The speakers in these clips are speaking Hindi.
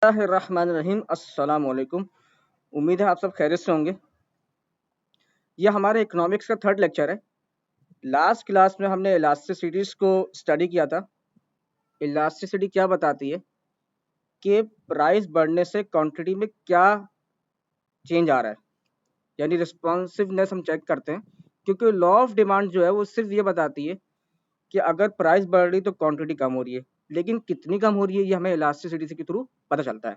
बिस्मिल्लाहिर्रहमानिर्रहीम। अस्सलाम वालेकुम। उम्मीद है आप सब खैरियत से होंगे। ये हमारे इकोनॉमिक्स का थर्ड लेक्चर है। लास्ट क्लास में हमने इलास्टिसिटीज को स्टडी किया था। इलास्टिसिटी क्या बताती है कि प्राइस बढ़ने से क्वांटिटी में क्या चेंज आ रहा है, यानी रिस्पॉन्सिवनेस हम चेक करते हैं, क्योंकि लॉ ऑफ डिमांड जो है वो सिर्फ ये बताती है कि अगर प्राइस बढ़ रही तो क्वांटिटी कम हो रही है, लेकिन कितनी कम हो रही है ये हमें इलास्टिसिटी के थ्रू पता चलता है।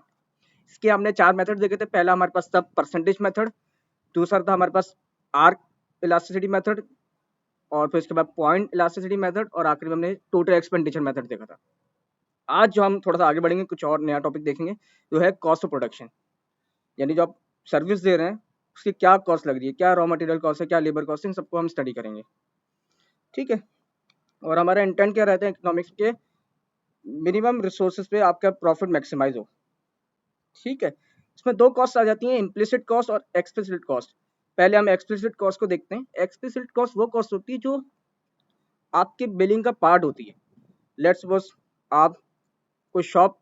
इसके हमने 4 मेथड देखे थे। पहला हमारे पास था परसेंटेज मेथड, दूसरा था हमारे पास आर्क इलास्टिसिटी मेथड, और फिर उसके बाद पॉइंट इलास्टिसिटी मेथड, और आखिर में हमने टोटल एक्सपेंडिचर मेथड देखा था। आज जो हम थोड़ा सा आगे बढ़ेंगे, कुछ और नया टॉपिक देखेंगे, जो है कॉस्ट ऑफ प्रोडक्शन, यानी जो आप सर्विस दे रहे हैं उसकी क्या कॉस्ट लग रही है, क्या रॉ मटेरियल कॉस्ट है, क्या लेबर कॉस्ट है, इन सबको हम स्टडी करेंगे। ठीक है। और हमारा इंटेंट क्या रहता है इकोनॉमिक्स के, मिनिमम रिसोर्सेज पे आपका प्रॉफिट मैक्सिमाइज हो। ठीक है। इसमें दो कॉस्ट आ जाती हैं, इम्प्लिसिट कॉस्ट और एक्सप्लिसिट कॉस्ट। पहले हम एक्सप्लिसिट कॉस्ट को देखते हैं। एक्सप्लिसिट कॉस्ट वो कॉस्ट होती है जो आपके बिलिंग का पार्ट होती है। लेट्स सपोज आप कोई शॉप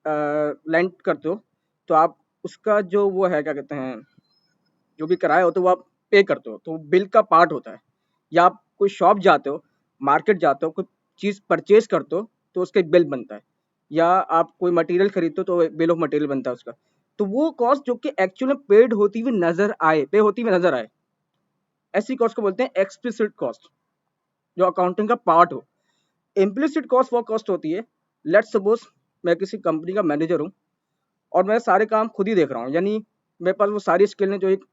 रेंट करते हो, तो आप उसका जो वो है, क्या कहते हैं, जो भी किराया होता है वो आप पे करते हो, तो बिल का पार्ट होता है। या आप कोई शॉप जाते हो, मार्केट जाते हो, कोई चीज़ परचेज करते हो, तो उसका एक बिल बनता है। या आप कोई मटेरियल खरीदते हो तो बिल ऑफ मटेरियल बनता है उसका। तो वो कॉस्ट जो कि एक्चुअल में पेड होती हुई नजर आए, पे होती हुई नजर आए, ऐसी कॉस्ट को बोलते हैं एक्सप्लिसिट कॉस्ट, जो अकाउंटिंग का पार्ट हो। इम्प्लिसिट कॉस्ट वो कॉस्ट होती है, लेट्स सपोज मैं किसी कंपनी का मैनेजर हूँ और मैं सारे काम खुद ही देख रहा हूँ, यानी मेरे पास वो सारी स्किल है जो एक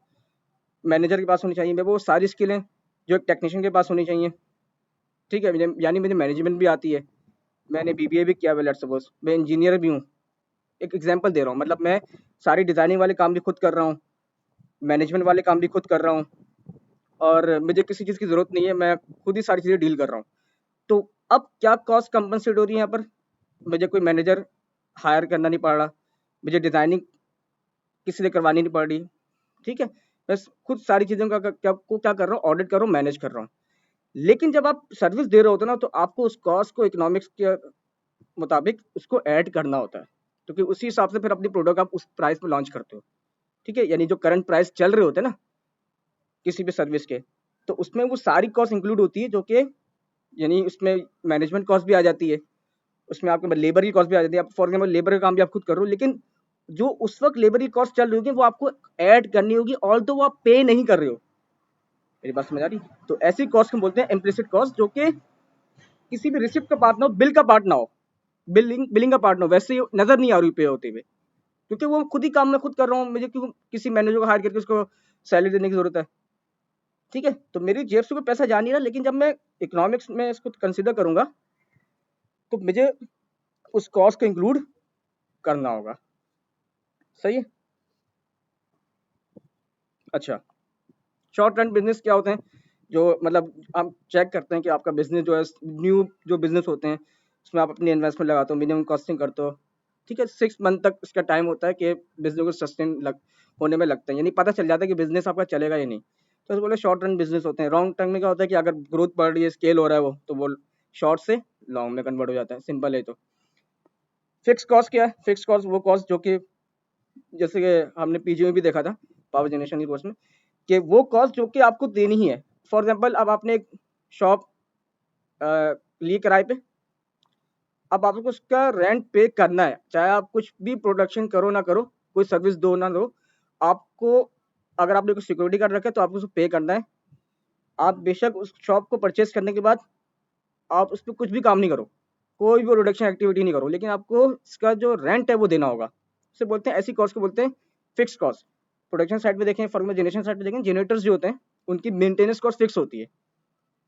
मैनेजर के पास होनी चाहिए, मेरे वो सारी स्किल है जो एक टेक्नीशियन के पास होनी चाहिए। ठीक है, यानी मुझे मैनेजमेंट भी आती है, मैंने बीबीए भी किया हुआ, लेट्स सपोज मैं इंजीनियर भी हूँ। एक एग्जांपल दे रहा हूँ, मतलब मैं सारी डिजाइनिंग वाले काम भी खुद कर रहा हूँ, मैनेजमेंट वाले काम भी खुद कर रहा हूँ, और मुझे किसी चीज़ की ज़रूरत नहीं है, मैं खुद ही सारी चीज़ें डील कर रहा हूँ। तो अब क्या कॉस्ट कंपनसेट हो रही है यहाँ पर, मुझे कोई मैनेजर हायर करना नहीं पड़ रहा, मुझे डिज़ाइनिंग किसी से करवानी नहीं पड़ रही। ठीक है, बस खुद सारी चीज़ों का क्या कर रहा हूँ, ऑडिट कर रहा हूँ, मैनेज कर रहा हूँ। लेकिन जब आप सर्विस दे रहे होते हो ना, तो आपको उस कॉस्ट को इकोनॉमिक्स के मुताबिक उसको ऐड करना होता है, क्योंकि उसी हिसाब से फिर अपनी प्रोडक्ट आप उस प्राइस में लॉन्च करते हो। ठीक है, यानी जो करंट प्राइस चल रहे होते हैं ना किसी भी सर्विस के, तो उसमें वो सारी कॉस्ट इंक्लूड होती है, जो कि यानी उसमें मैनेजमेंट कॉस्ट भी आ जाती है, उसमें आपके लेबर की कॉस्ट भी आ जाती है। आप फॉर एग्जाम्पल लेबर का काम भी आप खुद कर रहे हो, लेकिन जो उस वक्त लेबर की कॉस्ट चल रही होगी वो आपको ऐड करनी होगी, ऑल तो वो आप पे नहीं कर रहे हो। मेरी बात समझ आ रही? तो ऐसी कॉस्ट को बोलते हैं इम्प्लिसिट कॉस्ट, जो कि किसी भी रिसिप्ट का पार्ट ना हो, बिल का पार्ट ना हो, बिलिंग का पार्ट ना हो, वैसे ही नजर नहीं आ रही पे होते हुए, क्योंकि वो खुद ही काम मैं खुद कर रहा हूँ, मुझे क्यों किसी मैनेजर को हायर करके उसको सैलरी देने की जरूरत है। ठीक है, तो मेरी जेब से कोई पैसा जा नहीं रहा, लेकिन जब मैं इकोनॉमिक्स में इसको कंसिडर करूंगा तो मुझे उस कॉस्ट को इंक्लूड करना होगा। सही है। अच्छा, शॉर्ट रन बिजनेस क्या होते हैं, जो मतलब हम चेक करते हैं कि आपका बिजनेस जो है, न्यू जो बिजनेस होते हैं उसमें आप अपनी इन्वेस्टमेंट लगाते हो, मिनिमम कॉस्टिंग करते हो। ठीक है, 6 मंथ तक इसका टाइम होता है कि बिजनेस को सस्टेन होने में लगता है, यानी पता चल जाता है कि बिजनेस आपका चलेगा या नहीं। तो बोले शॉर्ट रन बिजनेस होते हैं। लॉन्ग टर्म में क्या होता है कि अगर ग्रोथ बढ़ रही है, स्केल हो रहा है वो, तो वो शॉर्ट से लॉन्ग में कन्वर्ट हो जाता है। सिंपल है। तो फिक्स कॉस्ट क्या है? फिक्स कॉस्ट वो कॉस्ट जो कि जैसे कि हमने पीजी में भी देखा था, पावर जनरेशन की कोर्स में, कि वो कॉस्ट जो कि आपको देनी ही है। फॉर एग्जांपल, अब आपने एक शॉप ली किराए पे, अब आपको उसका रेंट पे करना है, चाहे आप कुछ भी प्रोडक्शन करो ना करो, कोई सर्विस दो ना दो, आपको, अगर आपने कोई सिक्योरिटी कार्ड रखा है तो आपको उसको पे करना है। आप बेशक उस शॉप को परचेज करने के बाद आप उस पर कुछ भी काम नहीं करो, कोई भी प्रोडक्शन एक्टिविटी नहीं करो, लेकिन आपको इसका जो रेंट है वो देना होगा। उसे बोलते हैं, ऐसी कॉस्ट को बोलते हैं फिक्स कॉस्ट। प्रोडक्शन साइड पे देखें, फॉर जनरेशन साइड पे देखें, जनरेटर्स जो होते हैं उनकी मेंटेनेंस कॉस्ट फिक्स होती है।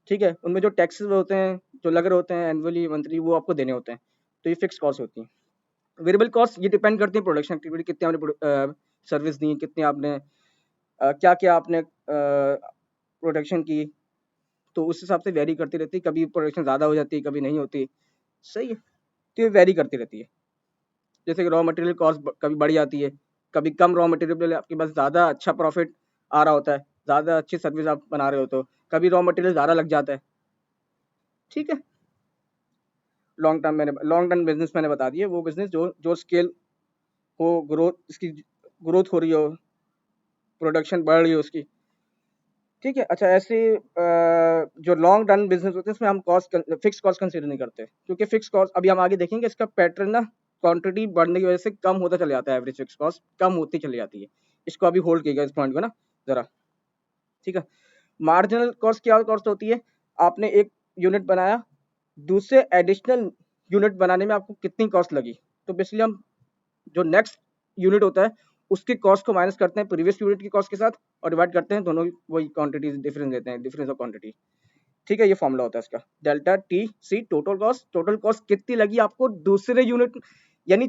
ठीक है, उनमें जो टैक्सेस होते हैं, जो लग रहे होते हैं एनुअली मंथली, वो आपको देने होते हैं, तो ये फिक्स कॉस्ट होती है। वेरिएबल कॉस्ट ये डिपेंड करती है प्रोडक्शन एक्टिविटी, कितने आपने सर्विस दी, कितने आपने क्या क्या आपने प्रोडक्शन की, तो उस हिसाब से वेरी करती रहती है। कभी प्रोडक्शन ज़्यादा हो जाती है, कभी नहीं होती। सही है, तो ये वेरी करती रहती है। जैसे कि रॉ मटेरियल कॉस्ट कभी बढ़ जाती है, कभी कम रॉ मटेरियल आपके पास ज़्यादा अच्छा प्रॉफिट आ रहा होता है, ज़्यादा अच्छी सर्विस आप बना रहे हो, तो कभी रॉ मटेरियल ज़्यादा लग जाता है। ठीक है, लॉन्ग टर्म बिजनेस मैंने बता दिया, वो बिजनेस जो जो स्केल हो, ग्रोथ इसकी ग्रोथ हो रही हो, प्रोडक्शन बढ़ रही हो उसकी, ठीक है। अच्छा, ऐसे जो लॉन्ग रन बिजनेस होते हैं इसमें हम फिक्स कॉस्ट कंसीडर नहीं करते, क्योंकि फिक्स कॉस्ट अभी हम आगे देखेंगे इसका पैटर्न ना क्वांटिटी बढ़ने की वजह से कम होता चला जाता है, एवरेज फिक्स कॉस्ट कम होती चली जाती है। इसको अभी होल्ड कीजिएगा इस पॉइंट को ना जरा, ठीक है। मार्जिनल कॉस्ट क्या कॉस्ट होती है, आपने एक यूनिट बनाया, दूसरे एडिशनल यूनिट बनाने में आपको कितनी कॉस्ट लगी, तो बेसिकली हम जो नेक्स्ट यूनिट होता है उसकी कॉस्ट को माइनस करते हैं प्रीवियस यूनिट की कॉस्ट के साथ और डिवाइड करते हैं दोनों वही क्वांटिटी डिफरेंस देते हैं, डिफरेंस ऑफ क्वांटिटी, ठीक है। ये फॉर्मूला होता है इसका, delta T C total cost कितनी लगी आपको दूसरे यूनिट, यानी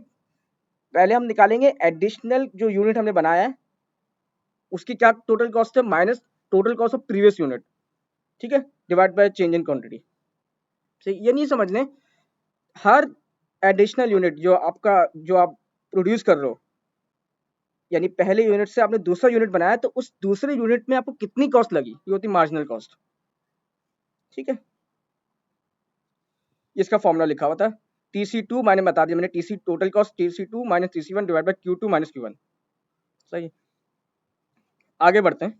पहले हम निकालेंगे एडिशनल जो यूनिट हमने बनाया है उसकी क्या टोटल कॉस्ट है minus total cost of previous unit, ठीक है, divide by change in quantity. ये नहीं समझने, हर एडिशनल यूनिट जो आप प्रोड्यूस कर रहे हो, यानी पहले यूनिट से आपने दूसरा यूनिट बनाया तो उस दूसरे यूनिट में आपको कितनी कॉस्ट लगी, ये होती मार्जिनल कॉस्ट, ठीक है। इसका फॉर्मूला लिखा हुआ था TC2 मैंने बता दिया, मैंने TC total cost TC2 minus TC1 divide by Q2 minus Q1, सही। आगे बढ़ते हैं।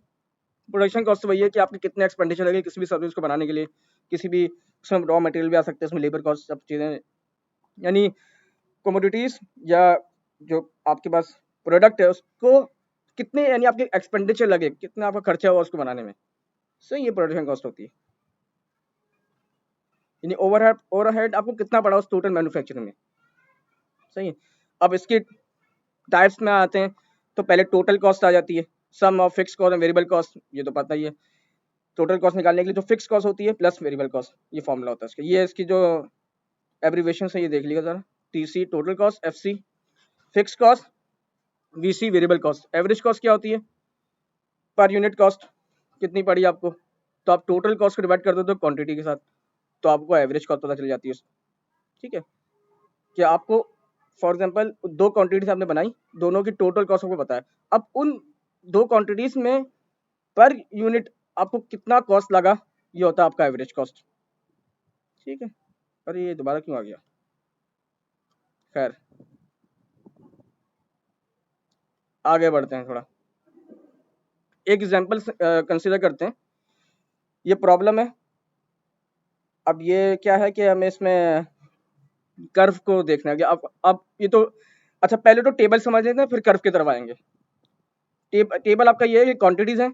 प्रोडक्शन कॉस्ट तो वही है कि आपके कितने एक्सपेंडिचर लगे किसी भी सर्विस को बनाने के लिए, किसी भी उसमें रॉ मटेरियल भी आ सकते हैं, उसमें लेबर कॉस्ट सब चीज़ें, यानी कमोडिटीज या जो आपके पास प्रोडक्ट है उसको कितने, यानी आपके एक्सपेंडिचर लगे, कितना आपका खर्चा हुआ उसको बनाने में, सही, ये प्रोडक्शन कॉस्ट होती है। यानी ओवरहेड आपको कितना पड़ा उस टोटल मैन्युफैक्चरिंग में, सही है। अब इसके टाइप्स में आते हैं, तो पहले टोटल कॉस्ट आ जाती है, सम ऑफ फिक्स कॉस्ट और वेरिएबल कॉस्ट, ये तो पता ही है। टोटल कॉस्ट निकालने के लिए जो फिक्स कॉस्ट होती है प्लस वेरिएबल कॉस्ट, ये फॉर्मूला होता है इसका, ये इसकी जो एब्रीविएशन है ये देख लीजिएगा जरा, TC total cost, FC fix cost, VC variable cost. Average cost क्या होती है, पर यूनिट कॉस्ट कितनी पड़ी आपको, तो आप टोटल कॉस्ट को डिवाइड कर दो क्वांटिटी के साथ, तो आपको एवरेज कॉस्ट पता चल जाती है, ठीक है। कि आपको फॉर एग्जांपल दो क्वांटिटीज आपने बनाई, दोनों की टोटल कॉस्ट आपको पता है, अब उन दो क्वांटिटीज में पर यूनिट आपको कितना कॉस्ट लगा, ये होता है आपका एवरेज कॉस्ट, ठीक है। अरे ये दोबारा क्यों आ गया, खैर आगे बढ़ते हैं, थोड़ा एक एग्जांपल कंसीडर करते हैं। ये प्रॉब्लम है, अब ये क्या है कि हमें इसमें कर्व को देखना है कि अब ये तो, अच्छा पहले तो टेबल समझ लेते हैं फिर कर्व की तरफ आएंगे। टेबल आपका ये है, ये क्वांटिटीज हैं,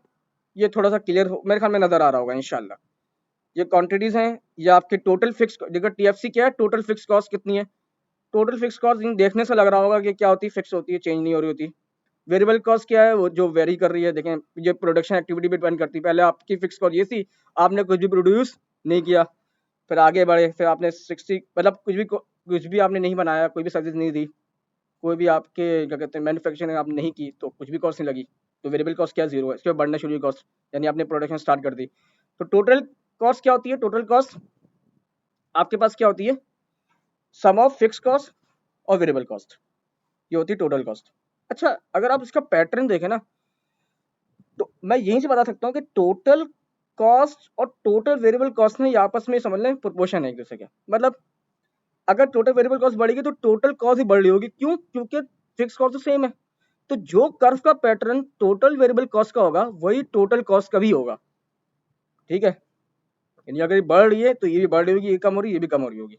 ये थोड़ा सा क्लियर मेरे ख्याल में नजर आ रहा होगा इंशाल्लाह। ये क्वांटिटीज हैं, ये आपके टोटल फिक्स, देखो TFC क्या है, टोटल फिक्स कॉस्ट कितनी है, टोटल फिक्स कॉस्ट देखने से लग रहा होगा कि क्या होती है, फिक्स होती है, चेंज नहीं हो रही होती। वेरिएबल कॉस्ट क्या है, वो जो वेरी कर रही है, देखें ये प्रोडक्शन एक्टिविटी पे डिपेंड करती है। पहले आपकी फिक्स कॉस्ट ये थी, आपने कुछ भी प्रोड्यूस नहीं किया, फिर आगे बढ़े, फिर आपने 60 मतलब कुछ भी आपने नहीं बनाया, कोई भी सर्विस नहीं दी, कोई भी आपके क्या कहते हैं मैन्युफैक्चरिंग आपने नहीं की, तो कुछ भी कॉस्ट नहीं लगी, तो वेरिएबल कॉस्ट क्या, जीरो है, इसके बाद बढ़ना शुरू हुई कॉस्ट, यानी आपने प्रोडक्शन स्टार्ट कर दी। तो टोटल कॉस्ट क्या होती है, टोटल कॉस्ट आपके पास क्या होती है, सम ऑफ फिक्स कॉस्ट और वेरिएबल कॉस्ट, ये होती है टोटल कॉस्ट। अच्छा, अगर आप इसका पैटर्न देखें ना, तो मैं यहीं से बता सकता हूँ कि टोटल कॉस्ट और टोटल वेरिएबल कॉस्ट में आपस में समझ लें प्रोपोर्शन है एक दूसरे के, मतलब अगर टोटल वेरिएबल कॉस्ट बढ़ेगी तो टोटल कॉस्ट ही बढ़ रही होगी, क्यों, क्योंकि फिक्स कॉस्ट तो सेम है। तो जो कर्व का पैटर्न टोटल वेरिएबल कॉस्ट का होगा वही टोटल कॉस्ट का भी होगा, ठीक है। यानी अगर ये बढ़ रही है तो ये भी बढ़ रही होगी, ये कम हो रही है, ये भी कम हो रही होगी,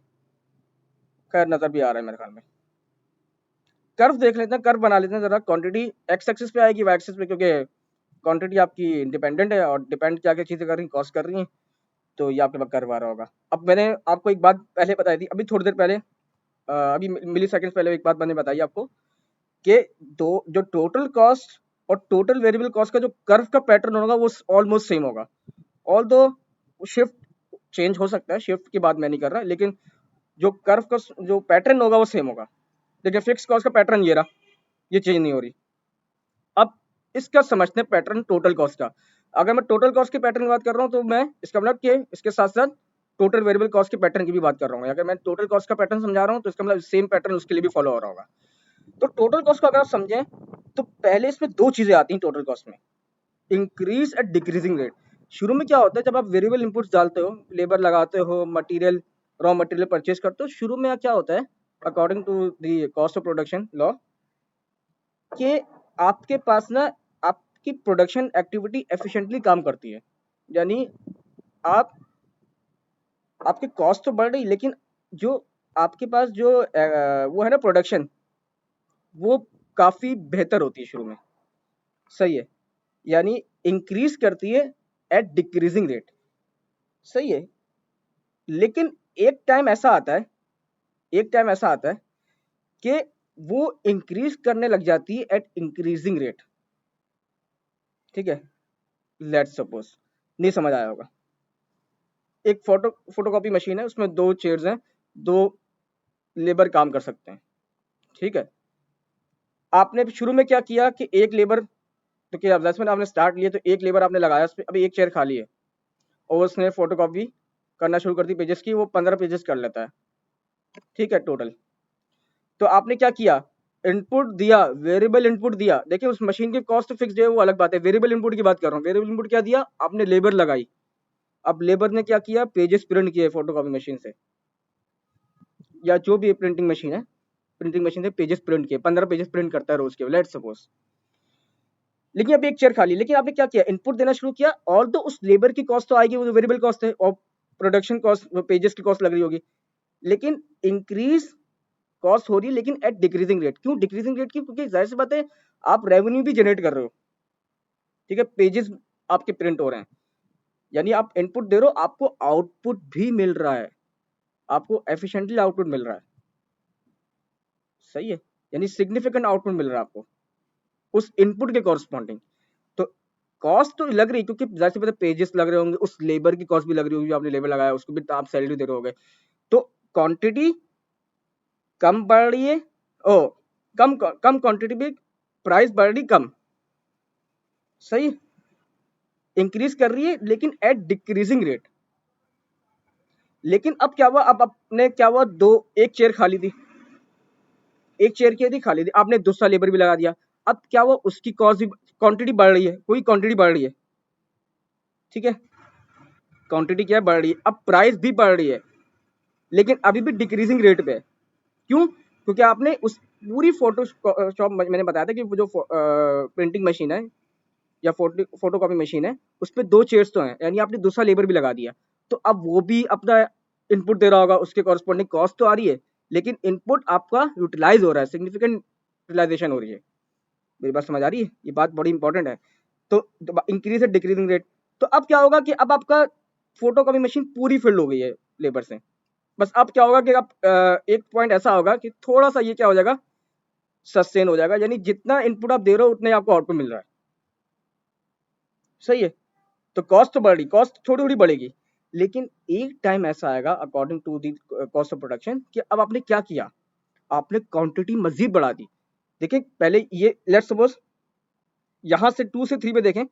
खैर नजर भी आ रहा है मेरे ख्याल में। कर्व देख लेते हैं, कर्व बना लेते हैं जरा, क्वांटिटी एक्स एक्सिस पे आएगी, वाई एक्सिस पे, क्योंकि क्वांटिटी आपकी इंडिपेंडेंट है और डिपेंड क्या क्या चीजें कर रही हैं, कॉस्ट कर रही हैं, तो ये आपके पास कर्व आ रहा होगा। अब मैंने आपको एक बात पहले बताई थी, अभी थोड़ी देर पहले, अभी मिली सेकंड पहले एक बात मैंने बताई आपको कि दो जो टोटल कॉस्ट और टोटल वेरिएबल कॉस्ट का जो कर्व का पैटर्न होगा वो ऑलमोस्ट सेम होगा, ऑल दो शिफ्ट चेंज हो सकता है, शिफ्ट की बात मैं नहीं कर रहा, लेकिन जो कर्व का जो पैटर्न होगा वो सेम होगा। देखिए फिक्स कॉस्ट का पैटर्न ये रहा, ये चेंज नहीं हो रही। अब इसका समझते हैं पैटर्न टोटल कॉस्ट का। अगर मैं टोटल कॉस्ट के पैटर्न की बात कर रहा हूँ तो मैं इसका मतलब कि इसके साथ साथ टोटल वेरिएबल कॉस्ट के पैटर्न की भी बात कर रहा हूँ। अगर मैं टोटल कॉस्ट का पैटर्न समझा रहा हूँ तो इसका मतलब सेम पैटर्न उसके लिए भी फॉलो हो रहा होगा। तो टोटल कॉस्ट को अगर आप समझें तो पहले इसमें दो चीजें आती हैं टोटल कॉस्ट में, इंक्रीज एंड डिक्रीजिंग रेट। शुरू में क्या होता है, जब आप वेरिएबल इनपुट्स डालते हो, लेबर लगाते हो, मटेरियल रॉ मटेरियल परचेज करते हो, शुरू में क्या होता है, according to the cost of production law, कि आपके पास ना आपकी प्रोडक्शन एक्टिविटी एफिशिएंटली काम करती है, यानी आप आपके कॉस्ट तो बढ़ रही, लेकिन जो आपके पास जो वो है ना प्रोडक्शन, वो काफी बेहतर होती है शुरू में। सही है, यानी इंक्रीज करती है एट डिक्रीजिंग रेट। सही है, लेकिन एक टाइम ऐसा आता है, एक टाइम ऐसा आता है कि वो इंक्रीज करने लग जाती है एट इंक्रीजिंग रेट। ठीक है, लेट्स सपोज, नहीं समझ आया होगा, एक फोटोकॉपी मशीन है, उसमें दो चेयर्स हैं, दो लेबर काम कर सकते हैं। ठीक है, आपने शुरू में क्या किया कि एक लेबर, तो क्या एडवर्टाइजमेंट आपने स्टार्ट लिया तो एक लेबर आपने लगाया उस पर, अभी एक चेयर खाली है और उसने फोटोकॉपी करना शुरू कर दी पेजेस की, वो 15 पेजेस कर लेता है। ठीक है टोटल, तो आपने क्या किया, इनपुट दिया, वेरिएबल इनपुट दिया। देखिए उस मशीन की कॉस्ट फिक्स है वो अलग बात है, वेरिएबल इनपुट की बात कर रहा हूँ। वेरिएबल इनपुट क्या दिया आपने, लेबर लगाई। अब लेबर ने क्या किया, पेजेस प्रिंट किए फोटोकॉपी मशीन से, या जो भी प्रिंटिंग मशीन है, प्रिंटिंग मशीन से पेजेस प्रिंट किए, 15 पेजेस प्रिंट करता है रोज के, लेट्स सपोज। लेकिन अब एक चेयर खाली, लेकिन आपने क्या किया, इनपुट देना शुरू किया, और तो उस लेबर की कॉस्ट तो आएगी, वो वेरिएबल कॉस्ट है, और प्रोडक्शन कॉस्ट, पेजेस की कॉस्ट लग रही होगी, लेकिन इंक्रीज कॉस्ट हो रही है, लेकिन एट डिक्रीजिंग रेट। क्यों डिक्रीजिंग रेट की, क्योंकि जाहिर सी बात है आप रेवेन्यू भी जनरेट कर रहे हो। ठीक है, पेजेस आपके प्रिंट हो रहे हैं, यानी आप इनपुट दे रहे हो, आपको आउटपुट भी मिल रहा है, आपको एफिशिएंटली आउटपुट मिल रहा है। सही है, यानी सिग्निफिकेंट आउटपुट मिल रहा है आपको उस इनपुट के कॉरस्पॉन्डिंग। तो कॉस्ट तो लग रही, क्योंकि जाहिर सी बात है पेजेस लग रहे होंगे, उस लेबर की कॉस्ट भी लग रही होगी, जो आपने लेबर लगाया उसको भी आप सैलरी दे रहे होगे, तो क्वांटिटी कम बढ़ रही है, ओ कम कम क्वांटिटी भी, प्राइस बढ़ रही कम। सही, इंक्रीज कर रही है लेकिन एट डिक्रीजिंग रेट। लेकिन अब क्या हुआ, अब आपने क्या हुआ, दो, एक चेयर खाली थी, एक चेयर की थी खाली थी, आपने दूसरा लेबर भी लगा दिया। अब क्या हुआ, उसकी कॉस्ट भी, क्वांटिटी बढ़ रही है, कोई क्वांटिटी बढ़ रही है। ठीक है, क्वांटिटी क्या है, बढ़ रही है, अब प्राइस भी बढ़ रही है, लेकिन अभी भी डिक्रीजिंग रेट पे है। क्यों, क्योंकि आपने उस पूरी फोटोशॉप, मैंने बताया था कि वो जो प्रिंटिंग मशीन है या फोटो कॉपी मशीन है, उस पर दो चेयर्स तो हैं, यानी आपने दूसरा लेबर भी लगा दिया, तो अब वो भी अपना इनपुट दे रहा होगा, उसके कॉरस्पॉन्डिंग कॉस्ट तो आ रही है, लेकिन इनपुट आपका यूटिलाइज हो रहा है, सिग्निफिकेंट यूटिलाइजेशन हो रही है। मेरी बात समझ आ रही है, ये बात बड़ी इंपॉर्टेंट है। तो इंक्रीज है डिक्रीजिंग रेट। तो अब क्या होगा कि अब आपका फोटो कॉपी मशीन पूरी फिल हो गई है लेबर से। बस अब क्या होगा कि अब एक पॉइंट ऐसा होगा कि थोड़ा सा ये क्या हो जाएगा, सस्टेन हो जाएगा, यानी जितना इनपुट आप दे रहे हो उतने आपको आउटपुट मिल रहा है। सही है, तो कॉस्ट तो बढ़ रही, कॉस्ट थोड़ी थोड़ी बढ़ेगी, लेकिन एक टाइम ऐसा आएगा according to the cost of production कि अब आपने क्या किया, आपने क्वांटिटी मजीद बढ़ा दी। देखिए पहले ये लेट्स सपोज यहां से 2 से 3 पे देखें,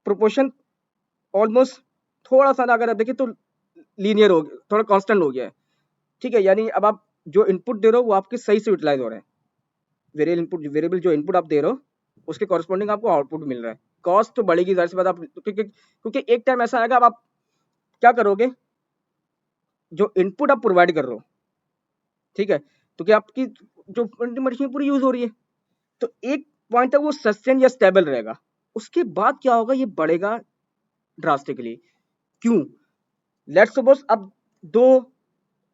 प्रोपोर्शन ऑलमोस्ट थोड़ा सा ना अगर आप देखें तो लीनियर हो गया, थोड़ा कांस्टेंट हो गया है। ठीक है, यानी अब आप जो इनपुट दे रहे हो वो आपके सही से यूटिलाइज हो रहे हैं, वेरिएबल जो इनपुट आप दे रहे हो उसके कॉरस्पॉन्डिंग आपको आउटपुट मिल रहा है। कॉस्ट तो बढ़ेगी जाहिर सी बात, आप क्योंकि एक टाइम ऐसा आएगा, अब आप क्या करोगे, जो इनपुट आप प्रोवाइड कर रहे हो, ठीक है, तो क्या आपकी जो प्रिंटिंग मशीन पूरी यूज हो रही है, तो एक पॉइंट तक वो सस्टेन या स्टेबल रहेगा, उसके बाद क्या होगा, ये बढ़ेगा ड्रास्टिकली। क्यों, लेट्स सपोज अब दो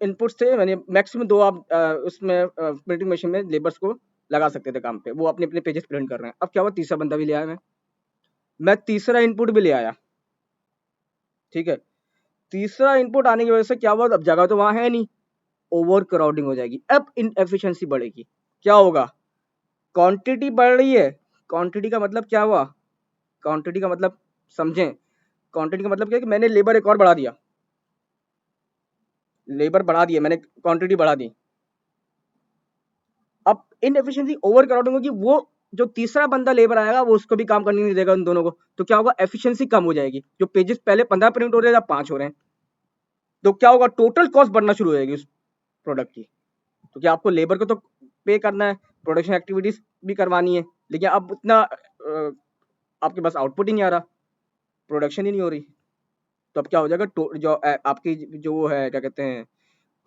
इनपुट्स थे, मैंने मैक्सिमम दो आप उसमें प्रिंटिंग मशीन में लेबर्स को लगा सकते थे काम पे, वो अपने अपने पेजेस प्रिंट कर रहे हैं। अब क्या हुआ, तीसरा बंदा भी ले आया मैं तीसरा इनपुट भी ले आया। ठीक है, तीसरा इनपुट आने की वजह से क्या हुआ, अब जगह तो वहां है नहीं, ओवर क्राउडिंग हो जाएगी, अब इनएफिशिएंसी बढ़ेगी। क्या होगा, क्वांटिटी बढ़ रही है, क्वांटिटी का मतलब क्या हुआ, क्वांटिटी का मतलब समझें, क्वांटिटी का मतलब क्या है कि मैंने लेबर एक और बढ़ा दिया, लेबर बढ़ा दिया मैंने, क्वांटिटी बढ़ा दी। अब इनएफिशिएंसी ओवर क्राउडिंग होगी, वो जो तीसरा बंदा लेबर आएगा वो उसको भी काम करने नहीं देगा उन दोनों को, तो क्या होगा, एफिशिएंसी कम हो जाएगी, जो पेजेस पहले 15 प्रिंट हो रहे हैं अब 5 हो रहे हैं, तो क्या होगा, टोटल कॉस्ट बढ़ना शुरू हो जाएगी उस प्रोडक्ट की। तो क्या आपको लेबर को तो पे करना है, प्रोडक्शन एक्टिविटीज भी करवानी है, लेकिन अब उतना आपके पास आउटपुट ही नहीं आ रहा, प्रोडक्शन ही नहीं हो रही, तो अब क्या हो जाएगा, जो आपकी जो वो है क्या कहते हैं,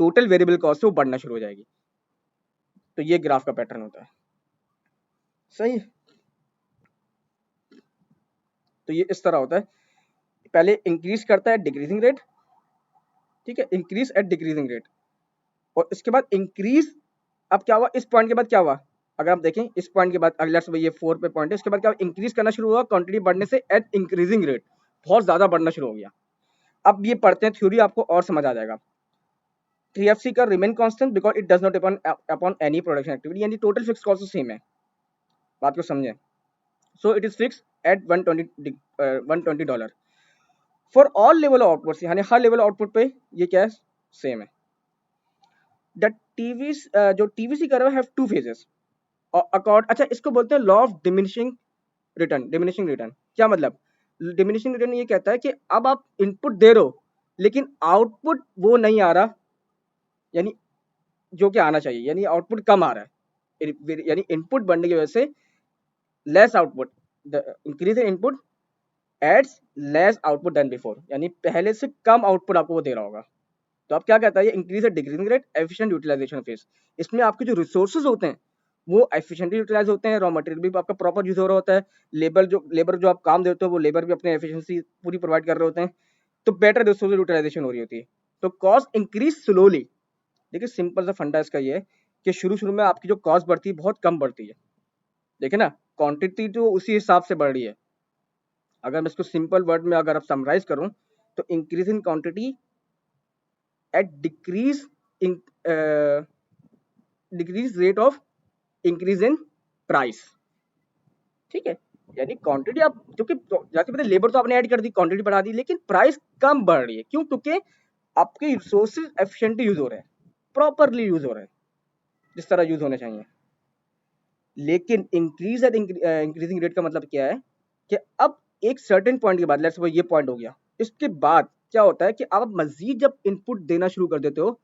टोटल वेरिएबल कॉस्ट है वो बढ़ना शुरू हो जाएगी। तो ये ग्राफ का पैटर्न होता है। सही है। तो ये इस तरह होता है, पहले इंक्रीज करता है डिक्रीजिंग रेट, ठीक है, इंक्रीज एट डिक्रीजिंग रेट, और इसके बाद इंक्रीज, अब क्या हुआ इस पॉइंट के बाद क्या हुआ, अगर आप देखें इस पॉइंट के बाद अगला से ये 4 पे पॉइंट है, इसके बाद क्या इंक्रीज करना शुरू हुआ क्वांटिटी बढ़ने से एट इंक्रीजिंग रेट, बहुत ज्यादा बढ़ना शुरू हो गया। अब ये पढ़ते हैं थ्योरी, आपको और समझ आ जाएगा। TFC का remain constant because it does not upon any production activity, यानी टोटल फिक्स कॉस्ट सेम है, बात को समझें। So it is fix eight $120 for all level output, यानी हर लेवल आउटपुट पे ये क्या है, सेम है। द टीवी जो टीवीसी कर रहा है हैव टू फेजेस अकॉर्ड, अच्छा इसको बोलते हैं law of diminishing return. Diminishing return क्या मतलब, डिमिनिशिंग रिटर्न ये कहता है कि अब आप इनपुट दे रहे हो लेकिन आउटपुट वो नहीं आ रहा, यानी जो कि आना चाहिए, यानी आउटपुट कम आ रहा है, यानी इनपुट बढ़ने की वजह से less output, the increase in input adds less output than before, यानी पहले से कम आउटपुट आपको वो दे रहा होगा। तो आप क्या कहता है, ये increase the decreasing rate efficient utilisation phase, इसमें आपके जो रिसोर्सेज होते हैं वो एफिशिएंटली यूटिलाइज होते हैं, रॉ मटेरियल भी आपका प्रॉपर यूज हो रहा होता है, लेबर जो आप काम देते हो वो लेबर भी अपने एफिशिएंसी पूरी प्रोवाइड कर रहे होते हैं, तो बेटर रिसोर्स यूटिलाइजेशन हो रही होती है। तो कॉस्ट इंक्रीज स्लोली, देखिए सिंपल सा फंडा इसका ये है कि शुरू शुरू में आपकी जो कॉस्ट बढ़ती है बहुत कम बढ़ती है, देखिए ना, क्वांटिटी तो उसी हिसाब से बढ़ रही है। अगर मैं इसको सिंपल वर्ड में अगर आप समराइज करूं तो increase in quantity eight decrease rate of increase in price, ठीक है, यानी क्वांटिटी आप क्योंकि जाके पता लेबर तो आपने ऐड कर दी, क्वांटिटी बढ़ा दी, लेकिन प्राइस कम बढ़ रही है, क्यों, क्योंकि आपके रिसोर्सेज एफिशिएंटली यूज हो रहे हैं, प्रॉपरली यूज हो रहे हैं जिस तरह यूज होने चाहिए। लेकिन इंक्रीज एट इंक्रीजिंग रेट का मतलब क्या है कि अब एक सर्टेन पॉइंट के बाद, लेट्स सपोज ये पॉइंट हो गया, इसके बाद क्या होता है कि आप मजीद जब इनपुट देना शुरू कर देते हो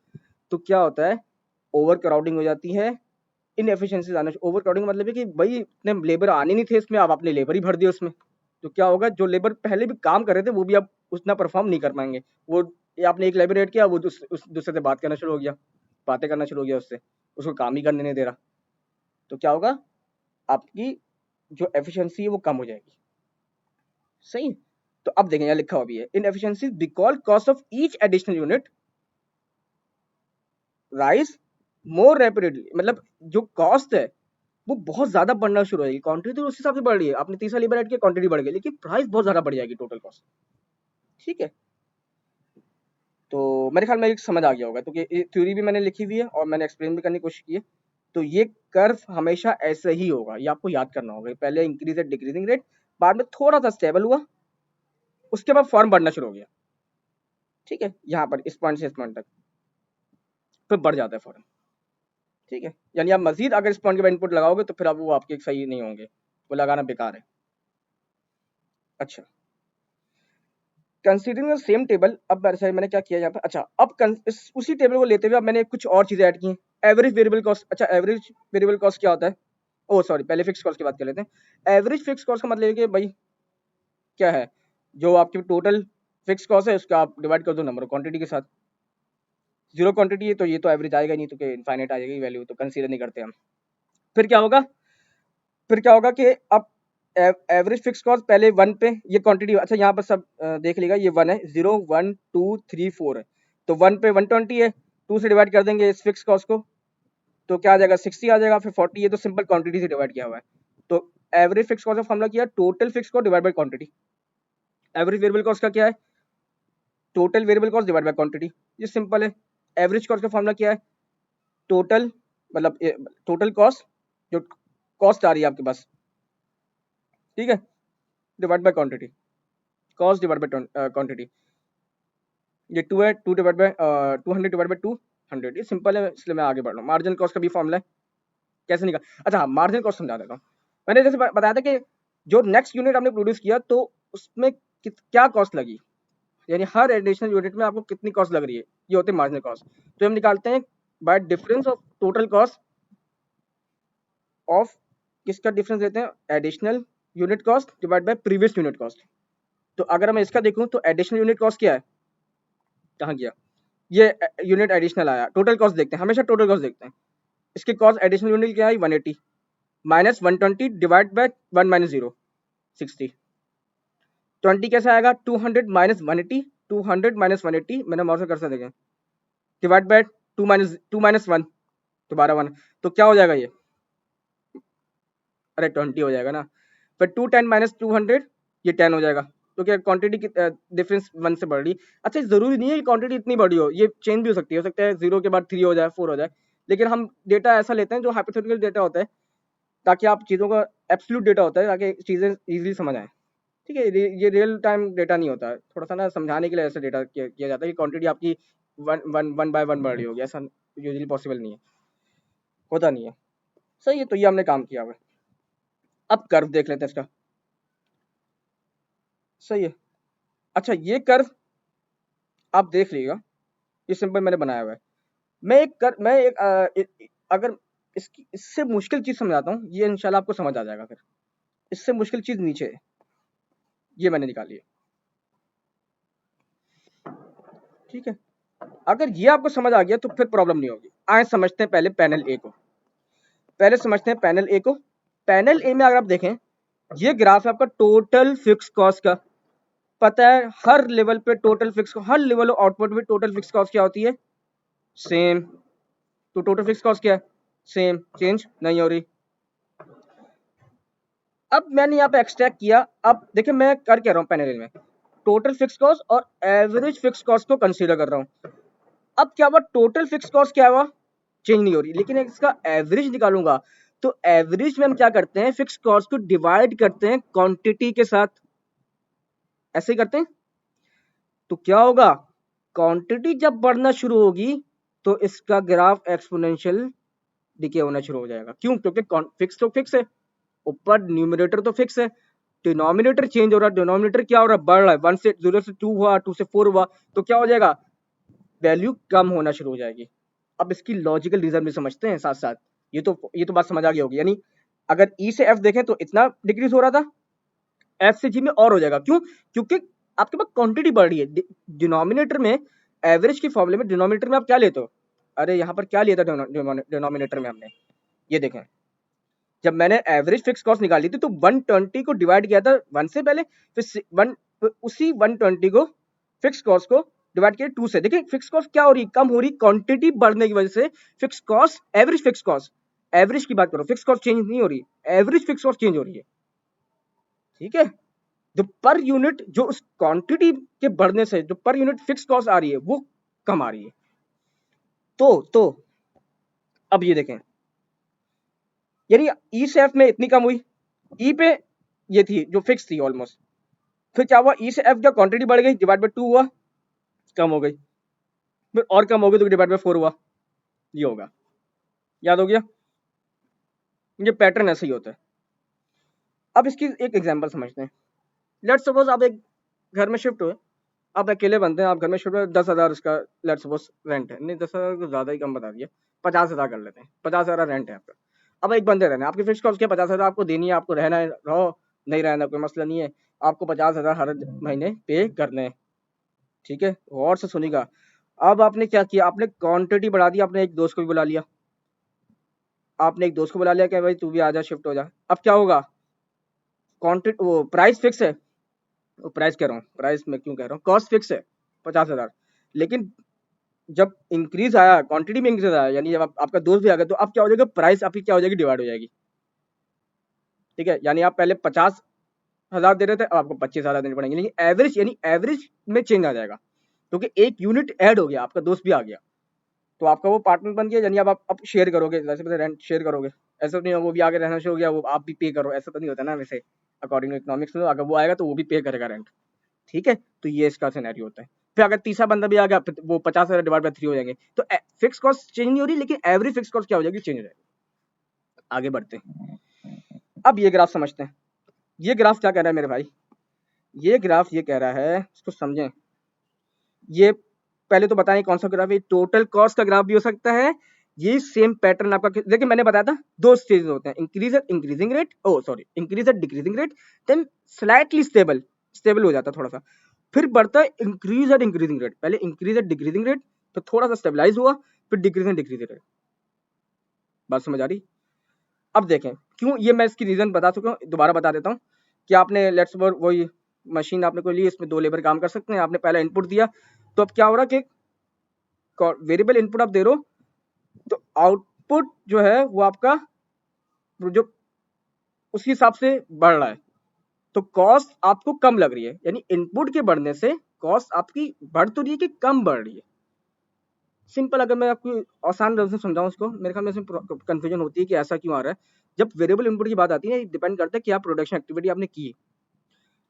तो क्या होता है, ओवर क्राउडिंग हो जाती है, इनएफिशिएंसीज आना, ओवर क्राउडिंग मतलब है कि भाई इतने लेबर आने नहीं थे इसमें, अब आपने लेबर ही भर दिया उसमें, तो क्या होगा, जो लेबर पहले भी काम कर रहे थे वो भी अब उतना परफॉर्म नहीं कर पाएंगे, वो आपने एक लेबर ऐड किया, वो दूसरे से बात करना शुरू हो गया, बातें करना शुरू हो गया उससे, उसको काम ही करने नहीं दे रहा, तो क्या होगा, आपकी जो एफिशिएंसी है वो कम हो जाएगी, सही। तो अब देखें यहाँ लिखा हुआ भी है, inefficiency because cost of each additional unit rise more rapidly, मतलब जो कॉस्ट है वो बहुत ज्यादा बढ़ना शुरू हो जाएगी, क्वांटिटी तो उस हिसाब से बढ़ रही है, आपने तीसरा लेबर ऐड किया क्वांटिटी बढ़ गई, लेकिन प्राइस बहुत ज्यादा बढ़ जाएगी टोटल कॉस्ट, ठीक है। तो मेरे ख्याल में एक समझ आ गया होगा, तो ये थ्योरी भी मैंने लिखी हुई है और मैंने एक्सप्लेन भी करने की कोशिश की है। तो ये कर्व हमेशा ऐसे ही होगा, ये आपको याद करना होगा, पहले इंक्रीज एट डिक्रीजिंग रेट, बाद में थोड़ा सा स्टेबल हुआ, उसके बाद फॉर्म बढ़ना शुरू हो गया, ठीक है, यहाँ पर इस पॉइंट से इस पॉइंट तक फिर बढ़ जाता है फॉर्म, ठीक है, यानी आप मजीद अगर इस पॉइंट के बाद इनपुट लगाओगे तो फिर अब वो आपके सही नहीं होंगे, वो लगाना बेकार है। अच्छा, कंसीडरिंग द सेम टेबल, अब मैंने क्या किया यहाँ पर, अच्छा अब उसी टेबल को लेते हुए अब मैंने कुछ और चीजें ऐड की हैं, एवरेज वेरिएबल कॉस्ट, अच्छा एवरेज वेरिएबल कॉस्ट क्या होता है, ओ सॉरी पहले फिक्स कॉस्ट की बात कर लेते हैं। एवरेज फिक्स कॉस्ट का मतलब है कि भाई क्या है, जो आपकी टोटल फिक्स कॉस्ट है उसका आप डिवाइड कर दो नंबर क्वांटिटी के साथ, जीरो क्वांटिटी है तो ये तो एवरेज आएगा नहीं, तो इनफाइनाइट आ जाएगी वैल्यू, तो कंसीडर नहीं करते हम। फिर क्या होगा, फिर क्या होगा कि अब एवरेज फिक्स कॉस्ट पहले 1 पे, ये क्वांटिटी, अच्छा यहाँ पर सब देख लेगा, ये 1 है, 0 1 2 3 4 है, तो 1 पे 120 है, 2 से डिवाइड कर देंगे इस फिक्स कॉस्ट को, तो क्या आ जाएगा 60 आ जाएगा, फिर 40 है तो सिंपल क्वांटिटी से डिवाइड किया हुआ है, तो एवरेज फिक्स कॉस्ट का फॉर्मूला किया total fix cost divide by quantity. Average variable cost का क्या है, total variable cost divide by quantity, ये सिंपल है। एवरेज कॉस्ट का फॉर्मूला क्या है, टोटल मतलब टोटल कॉस्ट, जो कॉस्ट आ रही है आपके पास, ठीक है, divide by quantity, cost divide by quantity, ये 2 है, 2 डिवाइड बाय 200 डिवाइड बाय 200, ये सिंपल है, इसलिए मैं आगे बढ़ रहा हूँ। मार्जिनल कॉस्ट का भी फॉर्मूला है, कैसे निकाल, अच्छा हाँ मार्जिनल कॉस्ट समझा देता हूँ। मैंने जैसे बताया था कि जो नेक्स्ट यूनिट आपने प्रोड्यूस किया तो उसमें क्या कॉस्ट लगी, यानी हर एडिशनल यूनिट में आपको कितनी कॉस्ट लग रही है, ये होते हैं मार्जिनल कॉस्ट। तो हम निकालते हैं bye difference of total cost of, किसका डिफरेंस देते हैं, additional unit cost divide by previous unit cost. तो अगर मैं इसका देखूं तो एडिशनल यूनिट कॉस्ट क्या है, कहाँ गया, ये यूनिट एडिशनल आया, टोटल कॉस्ट देखते हैं, हमेशा टोटल कॉस्ट देखते हैं, इसकी कॉस्ट एडिशनल यूनिट क्या आई 180, माइनस 120 डिवाइड बाय 1 माइनस 0 60। 20 कैसे आएगा 200 माइनस 180, 200 माइनस 180 मैंने माउस का कर्सर देखें डिवाइड बाय 2 माइनस 1 दोबारा 1 तो क्या हो जाएगा ये अरे 20 हो जाएगा ना। फिर 210 माइनस 200 ये 10 हो जाएगा। तो क्या क्वांटिटी की डिफरेंस 1 से बढ़ रही। अच्छा जरूरी नहीं है कि क्वांटिटी इतनी बड़ी हो, ये चेंज भी हो सकती है, हो सकता है 0 के बाद 3 हो जाए 4 हो जाए, लेकिन हम डेटा ऐसा लेते हैं जो हाइपोथेटिकल डेटा होता है ताकि आप चीज़ों का एब्सोल्यूट डेटा होता है ताकि चीज़ें इजीली समझ आए। ठीक है, ये रियल टाइम डेटा नहीं होता है, थोड़ा सा ना समझाने के लिए ऐसा डेटा किया जाता है कि क्वांटिटी आपकी वन बाय वन बढ़ रही होगी, ऐसा यूजली पॉसिबल नहीं है, होता नहीं है। सही है, तो ये हमने काम किया हुआ है। अब कर्व देख लेते हैं इसका। सही है। अच्छा ये कर्व आप देख लीजिएगा, ये सिंपल मैंने बनाया हुआ है। अगर इससे मुश्किल चीज समझाता हूँ, ये इंशाल्लाह आपको समझ आ जाएगा। फिर इससे मुश्किल चीज नीचे है, ये मैंने निकाली है। ठीक है, अगर ये आपको समझ आ गया तो फिर प्रॉब्लम नहीं होगी। आए समझते हैं पहले पैनल ए को। पैनल ए में अगर आप देखें, ये ग्राफ है आपका टोटल फिक्स कॉस्ट का। पता है हर लेवल पे total fix, her level of output में टोटल फिक्स कॉस्ट क्या होती है, सेम। तो टोटल फिक्स कॉस्ट क्या है, सेम, चेंज नहीं हो रही। अब मैंने यहाँ पे एक्सट्रैक्ट किया। अब देखिए मैं कर क्या रहा हूँ, पैनल में टोटल फिक्स कॉस्ट और एवरेज फिक्स कॉस्ट को कंसीडर कर रहा हूँ। अब क्या हुआ, टोटल फिक्स कॉस्ट क्या हुआ, चेंज नहीं हो रही, लेकिन इसका एवरेज निकालूंगा तो एवरेज में हम क्या करते हैं, फिक्स कॉस्ट को डिवाइड करते हैं क्वांटिटी के साथ, ऐसे ही करते हैं। तो क्या होगा, क्वांटिटी जब बढ़ना शुरू होगी तो इसका ग्राफ एक्सपोनेंशियल डिके होना शुरू हो जाएगा। क्यों, क्योंकि फिक्स तो फिक्स है, ऊपर न्यूमरेटर तो फिक्स है, डिनोमिनेटर चेंज हो रहा है। डिनोमिनेटर क्या हो रहा है, बढ़ रहा है। 1 से 0 से 2 हुआ, 2 से 4 हुआ, तो क्या हो जाएगा, वैल्यू कम होना शुरू हो जाएगी। अब इसकी लॉजिकल रीजन भी समझते हैं साथ साथ। ये तो बात समझ आ गई होगी। यानी अगर ई से एफ देखें तो इतना डिक्रीज हो रहा था, एफ से जी में और हो जाएगा। क्यों, क्योंकि आपके पास क्वांटिटी बढ़ रही है। डिनोमिनेटर में एवरेज की फॉर्मूले में डिनोमिनेटर में आप क्या लेते हो, अरे यहाँ पर क्या लिया था डिनोमिनेटर में हमने, ये देखें जब मैंने एवरेज फिक्स कॉस्ट निकाली थी तो 120 को डिवाइड किया था 1 से पहले, फिर उसी 120 को फिक्स कॉस्ट को डिवाइड किया 2 से। देखिए फिक्स कॉस्ट क्या हो रही, कम हो रही, क्वांटिटी बढ़ने की वजह से fix cost, average fix cost, average की बात करो, फिक्स कॉस्ट चेंज नहीं हो रही, एवरेज फिक्स कॉस्ट चेंज हो रही है। ठीक है, जो पर यूनिट, जो उस क्वांटिटी के बढ़ने से जो पर यूनिट फिक्स कॉस्ट आ रही है वो कम आ रही है। तो अब ये देखें, यानी ई से एफ में इतनी कम हुई, ई पे ये थी जो फिक्स थी ऑलमोस्ट, फिर क्या हुआ, ई से एफ का क्वांटिटी बढ़ गई, डिवाइड बाय 2 हुआ, कम हो गई, फिर और कम हो गई तो डिवाइड बाय 4 हुआ, ये होगा। याद हो गया, ये पैटर्न ऐसे ही होता है। अब इसकी एक एग्जांपल समझते हैं। लेट्स सपोज आप एक घर में शिफ्ट हुए, आप अकेले बनते हैं, आप घर में शिफ्ट हुए, 10,000 इसका लेट्स सपोज रेंट है, नहीं 10,000 को ज्यादा ही कम बता दिया, 50,000 कर लेते हैं, 50,000 रेंट है आपका। अब एक बंदे रहना है, आपकी फिक्स कॉस्ट क्या, 50,000 आपको देनी है, आपको रहना है, रहो, नहीं रहना कोई मसला नहीं है, आपको 50,000 हर महीने पे करने हैं। ठीक है, गौर से सुनिएगा। अब आपने क्या किया, आपने क्वांटिटी बढ़ा दी, आपने एक दोस्त को भी बुला लिया, कि भाई तू भी आ जा, शिफ्ट हो जा। अब क्या होगा, क्वांटिटी, वो प्राइस फिक्स है, वो प्राइस कह रहा हूँ, प्राइस में क्यों कह रहा हूँ, कॉस्ट फिक्स है 50,000, लेकिन जब इंक्रीज आया, क्वांटिटी में इंक्रीज आया, यानी जब आपका दोस्त भी आ गया, तो अब क्या हो जाएगा, प्राइस आपकी क्या हो जाएगी, डिवाइड हो जाएगी। ठीक है, यानी आप पहले 50,000 दे रहे थे, अब आपको 25,000 देने पड़ेंगे, लेकिन एवरेज, यानी एवरेज में चेंज आ जाएगा, क्योंकि एक यूनिट ऐड हो गया, आपका दोस्त भी आ गया, तो आपका वो पार्टनर बन गया, यानी अब आप शेयर करोगे, वैसे रेंट शेयर करोगे। ऐसा नहीं हो वो भी आगे रहना शुरू हो गया, वो आप भी पे करो, ऐसा तो नहीं होता ना वैसे, अकॉर्डिंग टू इकोनॉमिक्स में अगर वो आएगा तो वो भी पे करेगा रेंट। ठीक है, तो ये इसका सिनेरियो होता है। फिर अगर तीसरा बंदा भी आ गया, फिर वो 50,000 डिवाइड बाय 3 हो जाएंगे, तो फिक्स कॉस्ट चेंज नहीं हो रही, लेकिन एवरेज फिक्स कॉस्ट क्या हो जाएगी, चेंज हो जाएगी। आगे बढ़ते हैं, अब ये ग्राफ समझते हैं। ये ग्राफ क्या कह रहा है मेरे भाई, ये ग्राफ ये कह रहा है, इसको समझें। ये पहले तो बताएं कौन सा ग्राफ है, टोटल कॉस्ट का ग्राफ भी हो सकता है। ये सेम पैटर्न आपका, देखिए मैंने बताया था दो स्टेजेस होते हैं, increasing rate, increase at decreasing rate, then slightly stable हो जाता है थोड़ा सा, फिर बढ़ता है इंक्रीज एट इंक्रीजिंग रेट, पहले इंक्रीज एट डिक्रीजिंग रेट, तो थोड़ा सा स्टेबलाइज हुआ, फिर डिक्रीज एट डिक्रीजिंग रेट। बात समझ आ रही। अब देखें क्यों, ये मैं इसकी रीज़न बता चुका हूँ, दोबारा बता देता हूँ कि आपने लेट्स सपोज़ वही मशीन आपने कोई ली, इसमें 2 लेबर काम कर सकते हैं, आपने पहला इनपुट दिया, तो अब क्या हो रहा है कि वेरिएबल इनपुट आप दे रहे हो, तो आउटपुट जो है वो आपका जो उसी हिसाब से बढ़ रहा है, तो कॉस्ट आपको कम लग रही है, यानी इनपुट के बढ़ने से कॉस्ट आपकी बढ़ तो रही है कि कम बढ़ रही है। सिंपल अगर मैं आपको आसान लफ्ज़ में समझाऊँ इसको, मेरे ख्याल में इसमें कन्फ्यूजन होती है कि ऐसा क्यों आ रहा है। जब वेरिएबल इनपुट की बात आती है, डिपेंड करता है क्या प्रोडक्शन एक्टिविटी आपने की।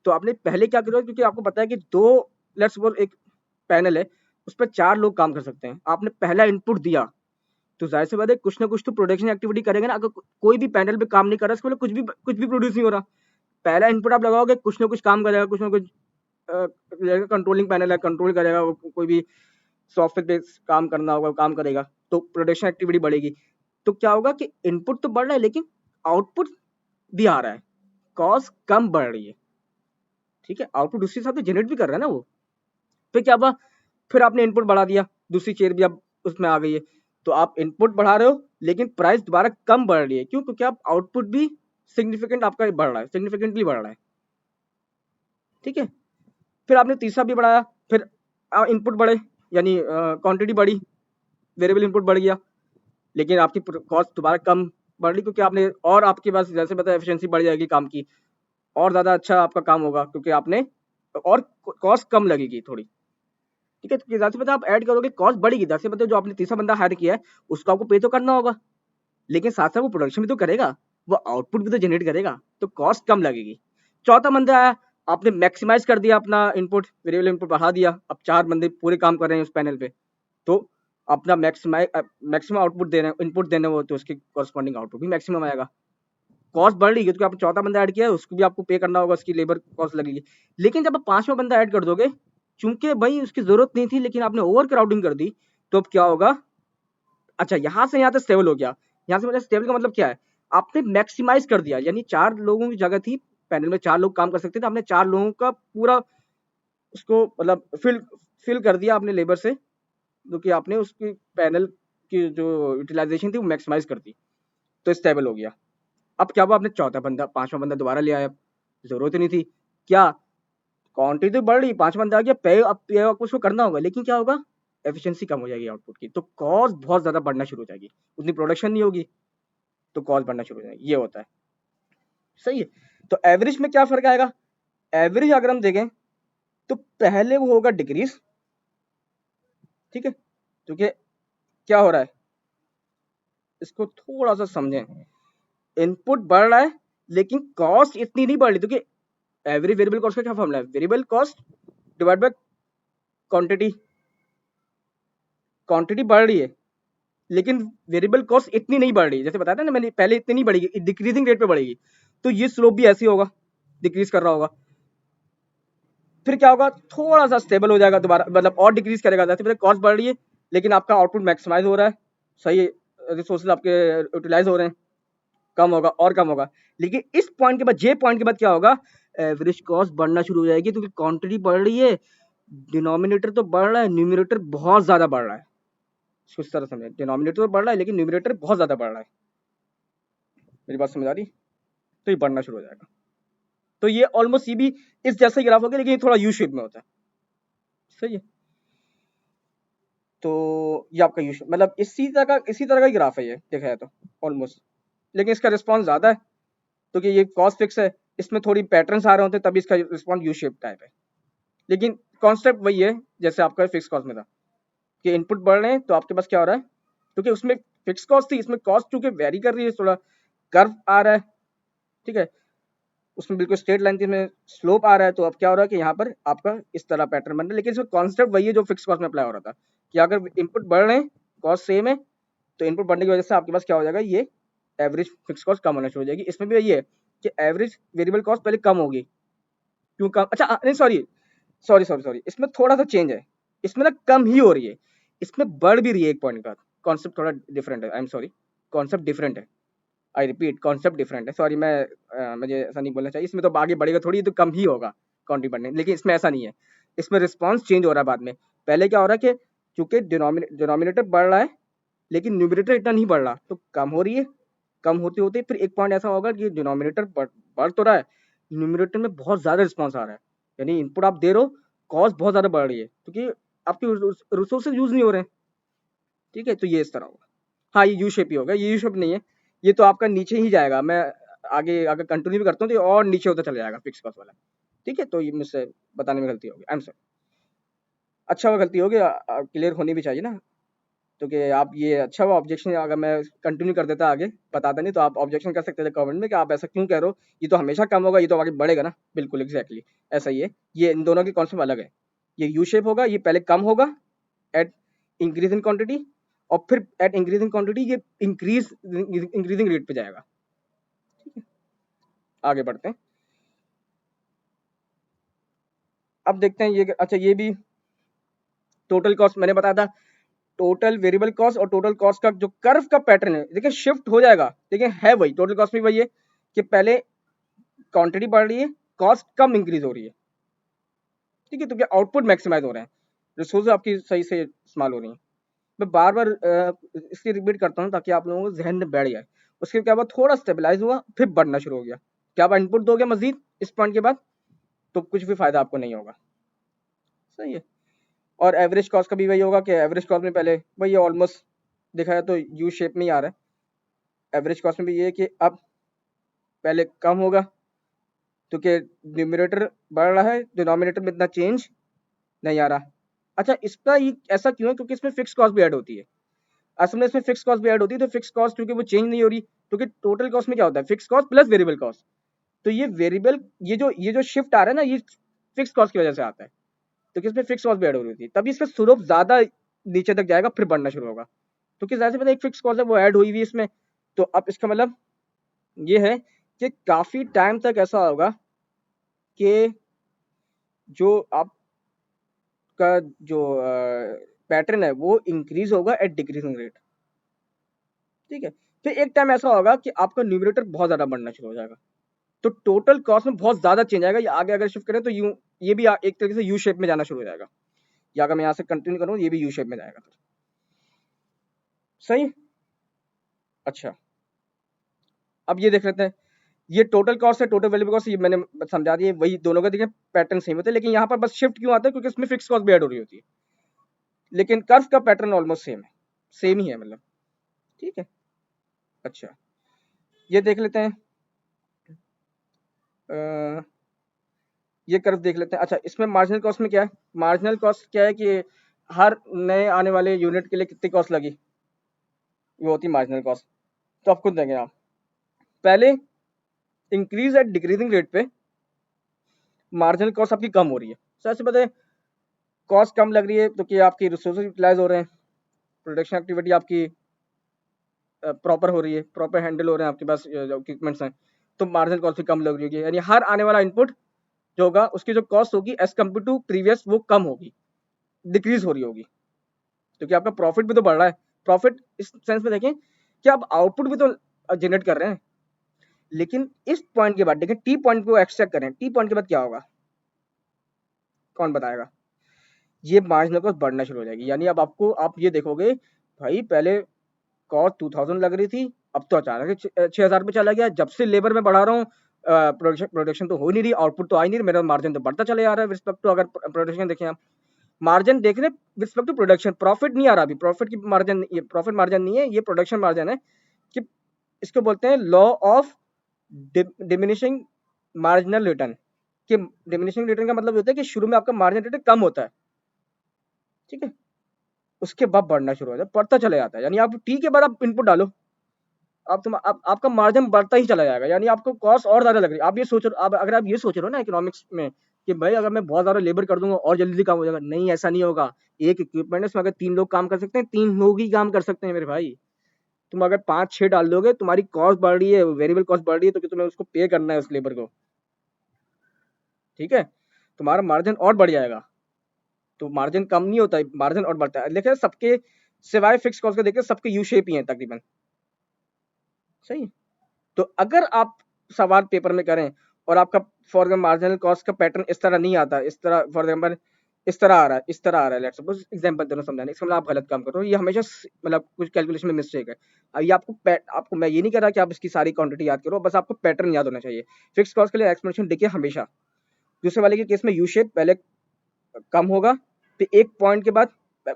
तो आपने पहले क्या करा, क्योंकि आपको पता है कि 2 लेट्स सपोज़ एक पैनल है, उस पे 4 लोग काम कर सकते हैं। आपने पहला इनपुट दिया, तो ज़ाहिर-सी बात है कुछ ना कुछ तो प्रोडक्शन एक्टिविटी करेंगे ना। अगर कोई भी पैनल पे काम नहीं कर रहा, इसका मतलब कुछ भी प्रोड्यूस नहीं हो रहा। पहला इनपुट आप लगाओगे, कुछ ना कुछ काम करेगा, कुछ ना कुछ कंट्रोलिंग पैनल है, कंट्रोल करेगा, वो कोई भी सॉफ्टवेयर बेस्ड काम करना होगा, काम करेगा, तो प्रोडक्शन एक्टिविटी बढ़ेगी। तो क्या होगा कि इनपुट तो बढ़ रहा है लेकिन आउटपुट भी आ रहा है, कॉस्ट कम बढ़ रही है। ठीक है, आउटपुट उसी हिसाब से जनरेट भी कर रहा है ना वो। फिर क्या हुआ, फिर आपने इनपुट बढ़ा दिया, दूसरी चेयर भी अब उसमें आ गई है, तो आप इनपुट बढ़ा रहे हो लेकिन प्राइस दोबारा कम बढ़ रही है। क्यों? क्योंकि आप आउटपुट भी सिग्निफिकेंट आपका बढ़ रहा है, सिग्निफिकेंटली बढ़ रहा है। ठीक है, फिर आपने तीसरा भी बढ़ाया, फिर इनपुट बढ़े, यानी क्वांटिटी बढ़ी, वेरिएबल इनपुट बढ़ गया, लेकिन आपकी कॉस्ट दोबारा कम बढ़ रही, क्योंकि आपने और आपके पास जैसे पता है एफिशिएंसी बढ़ जाएगी काम की, और ज़्यादा अच्छा आपका काम होगा क्योंकि आपने और कॉस्ट कम लगेगी थोड़ी। ठीक है, तो जैसे पता आप ऐड करोगे कॉस्ट बढ़ेगी, जैसे पता जो आपने तीसरा बंदा हायर किया है उसको आपको पे तो करना होगा, लेकिन साथ साथ वो प्रोडक्शन भी तो करेगा, वो आउटपुट भी तो जनरेट करेगा, तो कॉस्ट कम लगेगी। चौथा बंदा आया, आपने मैक्सिमाइज कर दिया अपना इनपुट, वेरिएबल इनपुट बढ़ा दिया, अब 4 बंदे पूरे काम कर रहे हैं उस पैनल पे, तो अपना मैक्सिमम आउटपुट दे रहे हैं, इनपुट देने वो, तो उसके कॉरस्पॉन्डिंग आउटपुट भी मैक्सिमम आएगा। कॉस्ट बढ़ रही है क्योंकि आपने चौथा बंदा ऐड किया है, उसको भी आपको पे करना होगा, उसकी लेबर कॉस्ट लगेगी। लेकिन जब आप पांचवा बंदा ऐड कर दोगे, चूंकि भाई उसकी जरूरत नहीं थी लेकिन आपने ओवर क्राउडिंग कर दी, तो अब क्या होगा, अच्छा यहाँ से यहाँ तक स्टेबल हो गया। यहाँ से मतलब स्टेबल का मतलब क्या है, आपने मैक्सिमाइज कर दिया, यानी 4 लोगों की जगह थी, पैनल में 4 लोग काम कर सकते थे, आपने 4 लोगों का पूरा उसको मतलब फिल कर दिया आपने लेबर से, जो कि आपने उसकी पैनल की जो यूटिलाइजेशन थी वो मैक्सिमाइज कर दी, तो स्टेबल हो गया। अब क्या हुआ, आपने चौथा बंदा पांचवा बंदा दोबारा ले आया, जरूरत ही नहीं थी, क्या क्वांटिटी तो बढ़ रही, पांच बंदा आ गया, पे अब पे आपको उसको करना होगा, लेकिन क्या होगा, एफिशिएंसी कम हो जाएगी आउटपुट की, तो कॉस्ट बहुत ज्यादा बढ़ना शुरू हो जाएगी, उतनी प्रोडक्शन नहीं होगी, तो कॉस्ट बढ़ना शुरू हो जाएगी, ये होता है। सही है, तो एवरेज में क्या फर्क आएगा, एवरेज अगर हम देखें तो पहले वो होगा डिक्रीज। ठीक है, क्योंकि क्या हो रहा है, इसको थोड़ा सा समझें, इनपुट बढ़ रहा है लेकिन कॉस्ट इतनी नहीं बढ़ रही, क्योंकि एवरेज वेरिएबल कॉस्ट का क्या फॉर्मूला है, variable cost divide by quantity. Quantity बढ़ रही है लेकिन वेरिएबल कॉस्ट इतनी नहीं बढ़ रही, जैसे बताया था ना मैंने पहले, इतनी नहीं बढ़ेगी, डिक्रीजिंग रेट पे बढ़ेगी, तो ये स्लोप भी ऐसी होगा, डिक्रीज कर रहा होगा। फिर क्या होगा, थोड़ा सा स्टेबल हो जाएगा दोबारा, मतलब और डिक्रीज करेगा, जैसे पहले कॉस्ट बढ़ रही है लेकिन आपका आउटपुट मैक्सिमाइज हो रहा है, सही रिसोर्सेज आपके यूटिलाइज हो रहे हैं, कम होगा और कम होगा। लेकिन इस पॉइंट के बाद, जे पॉइंट के बाद क्या होगा, एवरेज कॉस्ट बढ़ना शुरू हो जाएगी, क्योंकि क्वांटिटी बढ़ रही है, डिनोमिनेटर तो बढ़ रहा है, न्यूमरेटर बहुत ज्यादा बढ़ रहा है। कुछ तरह समझे, डिनोमिनेटर तो बढ़ रहा है लेकिन न्यूमरेटर बहुत ज्यादा बढ़ रहा है, मेरी बात समझ आ रही, तो ये बढ़ना शुरू हो जाएगा। तो ये ऑलमोस्ट ये भी इस जैसा ही ग्राफ होगा, लेकिन थोड़ा यू शेप में होता है। सही है, तो ये आपका यू शेप, मतलब इसी तरह का ही ग्राफ है ये, देखा जाए तो ऑलमोस्ट, लेकिन इसका रिस्पॉन्स ज्यादा है क्योंकि ये कॉस्ट फिक्स है, इसमें थोड़ी पैटर्न्स आ रहे होते हैं तभी इसका रिस्पॉन्स यू शेप टाइप है, लेकिन कॉन्सेप्ट वही है जैसे आपका फिक्स कॉस्ट में था कि इनपुट बढ़ रहे हैं तो आपके पास क्या हो रहा है, क्योंकि उसमें फिक्स कॉस्ट थी, इसमें कॉस्ट चूंकि वेरी कर रही है, थोड़ा कर्व आ रहा है। ठीक है, उसमें बिल्कुल स्ट्रेट लाइन थी, में स्लोप आ रहा है, तो अब क्या हो रहा है कि यहाँ पर आपका इस तरह पैटर्न बन रहा है, लेकिन इसमें कॉन्सेप्ट वही है जो फिक्स कॉस्ट में अप्लाई हो रहा था कि अगर इनपुट बढ़ रहे हैं कॉस्ट सेम है, तो इनपुट बढ़ने की वजह से आपके पास क्या हो जाएगा, ये एवरेज फिक्स कॉस्ट कम होना शुरू हो जाएगी। इसमें भी यही है कि एवरेज वेरिएबल कॉस्ट पहले कम होगी, क्यों कम, अच्छा नहीं सॉरी सॉरी सॉरी सॉरी इसमें थोड़ा सा चेंज है, इसमें ना कम ही हो रही है, इसमें बढ़ भी रही है एक पॉइंट के बाद, कॉन्सेप्ट थोड़ा डिफरेंट है, I am sorry, concept different है, आई रिपीट कॉन्सेप्ट डिफरेंट है, सॉरी मैं मुझे ऐसा नहीं बोलना चाहिए, इसमें तो आगे बढ़ेगा थोड़ी, तो कम ही होगा क्वांटिटी बढ़ने, लेकिन इसमें ऐसा नहीं है, इसमें रिस्पॉन्स चेंज हो रहा है बाद में। पहले क्या हो रहा है कि चूंकि डिनोमिनेटर बढ़ रहा है लेकिन न्यूमरेटर इतना नहीं बढ़ रहा, तो कम हो रही है, कम होते होते फिर एक पॉइंट ऐसा होगा कि डिनोमिनेटर बढ़ तो रहा है, न्यूमरेटर में बहुत ज्यादा रिस्पॉन्स आ रहा है, यानी इनपुट आप दे रहे हो, कॉस्ट बहुत ज्यादा बढ़ रही है क्योंकि आपके रिसोर्सेज यूज नहीं हो रहे हैं। ठीक है, तो ये इस तरह होगा। हाँ, ये यू शेप ही होगा, ये यू शेप नहीं है, ये तो आपका नीचे ही जाएगा। मैं आगे अगर कंटिन्यू भी करता हूँ तो ये और नीचे होता चला जाएगा फिक्स कॉस्ट वाला। ठीक है, तो ये मुझसे बताने में गलती होगी, आई एम सॉरी। अच्छा हुआ गलती होगी, क्लियर होनी भी चाहिए ना। तो कि आप ये अच्छा हुआ ऑब्जेक्शन, अगर मैं कंटिन्यू कर देता आगे बताता नहीं तो आप ऑब्जेक्शन कर सकते थे कमेंट में कि आप ऐसा क्यों कह रहे हो, ये तो हमेशा कम होगा, ये तो आगे बढ़ेगा ना। बिल्कुल एग्जैक्टली ऐसा ही है, ये इन दोनों की कॉन्सेप्ट अलग है। ये यू शेप होगा, ये पहले कम होगा एट इंक्रीज इन क्वांटिटी, और फिर एट इंक्रीजिंग क्वांटिटी ये इंक्रीजिंग रेट पे जाएगा। ठीक है, आगे बढ़ते हैं। अब देखते हैं ये, अच्छा ये भी टोटल कॉस्ट मैंने बताया था, टोटल वेरिएबल कॉस्ट और टोटल कॉस्ट का जो कर्व का पैटर्न है, देखिए शिफ्ट हो जाएगा, देखिए है वही, टोटल कॉस्ट भी वही है कि पहले क्वांटिटी बढ़ रही है, कॉस्ट कम इंक्रीज हो रही है। ठीक है, तो क्या आउटपुट मैक्सिमाइज हो रहे हैं, रिसोर्स आपकी सही से इस्तेमाल हो रही है। मैं बार बार इसलिए रिपीट करता हूँ ताकि आप लोगों को जहन में बैठ जाए। उसके क्या बाद थोड़ा स्टेबलाइज हुआ, फिर बढ़ना शुरू हो गया, क्या आप इनपुट दोगे मजीद इस पॉइंट के बाद तो कुछ भी फायदा आपको नहीं होगा। सही है, और एवरेज कॉस्ट का भी वही होगा कि एवरेज कॉस्ट में पहले वही ऑलमोस्ट देखा जाए तो यू शेप में ही आ रहा है। एवरेज कॉस्ट में भी ये है कि अब पहले कम होगा क्योंकि न्यूमरेटर बढ़ रहा है, डिनोमिनेटर में इतना चेंज नहीं आ रहा। अच्छा, इसका ये ऐसा क्यों है, क्योंकि इसमें फिक्स कॉस्ट भी ऐड होती है। असल में इसमें फिक्स कॉस्ट भी ऐड होती है, तो फिक्स कॉस्ट क्योंकि वो चेंज नहीं हो रही, क्योंकि टोटल कॉस्ट में क्या होता है, fix cost plus variable cost. तो ये वेरिएबल, ये जो शिफ्ट आ रहा है ना, ये फिक्स कॉस्ट की वजह से आता है, तो इसमें फिक्स कॉस्ट भी ऐड हो रही थी, तभी इसका स्लोप ज्यादा नीचे तक जाएगा फिर बढ़ना शुरू होगा। तो किस से पता एक फिक्स कॉस्ट है वो ऐड हुई हुई इसमें। तो अब इसका मतलब ये है कि काफी टाइम तक ऐसा होगा कि जो आपका जो पैटर्न है वो इंक्रीज होगा एट डिक्रीजिंग रेट। ठीक है, फिर एक टाइम ऐसा होगा कि आपका न्यूमरेटर बहुत ज्यादा बढ़ना शुरू हो जाएगा, तो टोटल कॉस्ट में बहुत ज्यादा चेंज आएगा। ये आगे अगर शिफ्ट करें तो ये भी एक तरीके से यू शेप में जाना शुरू हो जाएगा, या अगर मैं यहाँ से कंटिन्यू करूँ ये भी यू शेप में जाएगा फिर। सही, अच्छा अब ये देख लेते हैं, ये टोटल कॉस्ट है, टोटल वेरिएबल कॉस्ट, ये मैंने समझा दिया, वही दोनों का देखिए पैटर्न सेम होता है, लेकिन यहाँ पर बस शिफ्ट क्यों आता है क्योंकि इसमें फिक्स कॉस्ट भी ऐड हो रही होती है, लेकिन कर्व का पैटर्न ऑलमोस्ट सेम है, सेम ही है मतलब। ठीक है, अच्छा ये देख लेते हैं, ये कर्व देख लेते हैं। अच्छा, इसमें मार्जिनल कॉस्ट में क्या है, मार्जिनल कॉस्ट क्या है कि हर नए आने वाले यूनिट के लिए कितनी कॉस्ट लगी, वो होती है मार्जिनल कॉस्ट। तो आप खुद देंगे, आप पहले इंक्रीज एट डिक्रीजिंग रेट पे मार्जिनल कॉस्ट आपकी कम हो रही है। सर से बताए, कॉस्ट कम लग रही है तो कि आपकी रिसोर्सेज यूटिलाइज हो रहे हैं, प्रोडक्शन एक्टिविटी आपकी प्रॉपर हो रही है, प्रॉपर हैंडल हो रहे हैं, आपके पास जो इक्विपमेंट्स हैं, तो मार्जिनल कॉस्ट भी कम लग रही होगी, यानी हर आने वाला इनपुट जो होगा उसकी जो कॉस्ट होगी एज कम्पेयर टू प्रीवियस वो कम होगी, डिक्रीज हो रही होगी, क्योंकि आपका प्रॉफिट भी तो बढ़ रहा है। प्रॉफिट इस सेंस में देखें कि आप आउटपुट भी तो जनरेट कर रहे हैं, लेकिन इस पॉइंट के बाद देखें, टी पॉइंट को एक्सट्रैक्ट करें, टी पॉइंट के बाद क्या होगा, कौन बताएगा, ये मार्जिनल कॉस्ट बढ़ना शुरू हो जाएगी। यानी अब आपको, आप ये देखोगे भाई पहले कॉस्ट 2000 लग रही थी, अब तो अचानक 6000 पे चला गया, जब से लेबर में बढ़ा रहा हूँ प्रोडक्शन तो हो नहीं रही, आउटपुट तो आ ही नहीं रही, मेरा मार्जिन तो बढ़ता चले आ रहा है रिस्पेक्ट टू, अगर प्रोडक्शन देखें आप, मार्जिन देख रहे रिस्पेक्ट टू प्रोडक्शन, प्रॉफिट नहीं आ रहा अभी, प्रॉफिट की मार्जिन, ये प्रॉफिट मार्जिन नहीं है, ये प्रोडक्शन मार्जिन है, कि इसको बोलते हैं law of diminishing marginal return, कि डिमिनिशिंग रिटर्न का मतलब होता है कि शुरू में आपका मार्जिन रिटर्न कम होता है, ठीक है, उसके बाद बढ़ना शुरू हो जाता है, बढ़ता चला जाता है, यानी आप टी के बाद आप इनपुट डालो, आपका मार्जिन बढ़ता ही चला जाएगा, यानी आपको कॉस्ट और ज्यादा लग रही है। आप ये सोच रहे, अगर आप ये सोच रहे हो ना इकोनॉमिक्स में कि भाई अगर मैं बहुत ज्यादा लेबर कर दूंगा और जल्दी काम हो जाएगा, नहीं ऐसा नहीं होगा। एक इक्विपमेंट है, इसमें अगर 3 लोग काम कर सकते हैं, 3 लोग ही काम कर सकते हैं मेरे भाई। तुम अगर 5-6 डाल दोगे, तुम्हारी कॉस्ट बढ़ रही है, वेरिएबल कॉस्ट बढ़ रही है, तो कि तुम्हें उसको पे करना है उस लेबर को, ठीक है, तुम्हारा मार्जिन और बढ़ जाएगा। तो मार्जिन कम नहीं होता है, मार्जिन और बढ़ता है। देखिए सबके सिवाय फिक्स कॉस्ट के देखिए सबके यू शेप ही है तकरीबन, सही। तो अगर आप सवाल पेपर में करें और आपका फॉर एग्जाम्पल मार्जिनल कॉस्ट का पैटर्न इस तरह नहीं आता, इस तरह फॉर एग्जाम्पल इस तरह आ रहा है, इस तरह आ रहा है, लेट्स सपोज एग्जांपल दे रहा हूँ समझाने, इसका मतलब आप गलत काम कर रहे हो, ये हमेशा मतलब कुछ कैलकुलेशन में मिस्टेक है। ये आपको मैं ये नहीं कह रहा कि आप इसकी सारी क्वांटिटी याद करो, बस आपको पैटर्न याद होना चाहिए। फिक्स कॉस्ट के लिए एक्सपोनेंशियल डिके हमेशा, दूसरे वाले के केस में यू शेप, पहले कम होगा, फिर एक पॉइंट के बाद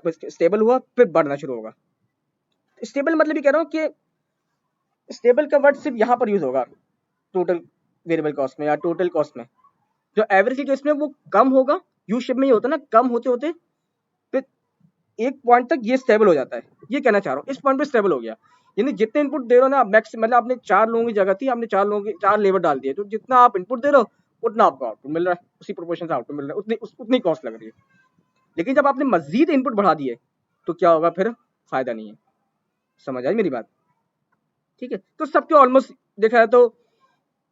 स्टेबल हुआ, फिर बढ़ना शुरू होगा। स्टेबल मतलब ये कह रहा हूँ कि स्टेबल का वर्ड सिर्फ यहाँ पर यूज होगा टोटल वेरिएबल कॉस्ट में या टोटल कॉस्ट में। जो एवरेज के केस में वो कम होगा, यू शेप में ये होता है ना, कम होते होते फिर एक पॉइंट तक ये स्टेबल हो जाता है। ये कहना चाह रहा हूँ, इस पॉइंट पे स्टेबल हो गया, यानी जितने इनपुट दे रहे हो ना मैक्स, मतलब आपने 4 लोगों की जगह थी, आपने 4 लोगों की 4 लेबर डाल दिए, तो जितना आप इनपुट दे रहे हो उतना आपको आउटपुट मिल रहा है, उसी प्रोपोर्शन से आउटपुट मिल रहा है, उतनी कॉस्ट लग रही है। लेकिन जब आपने मजीद इनपुट बढ़ा दिए तो क्या होगा, फिर फायदा नहीं है। समझ आई मेरी बात? ठीक है, तो सबके ऑलमोस्ट देखा है तो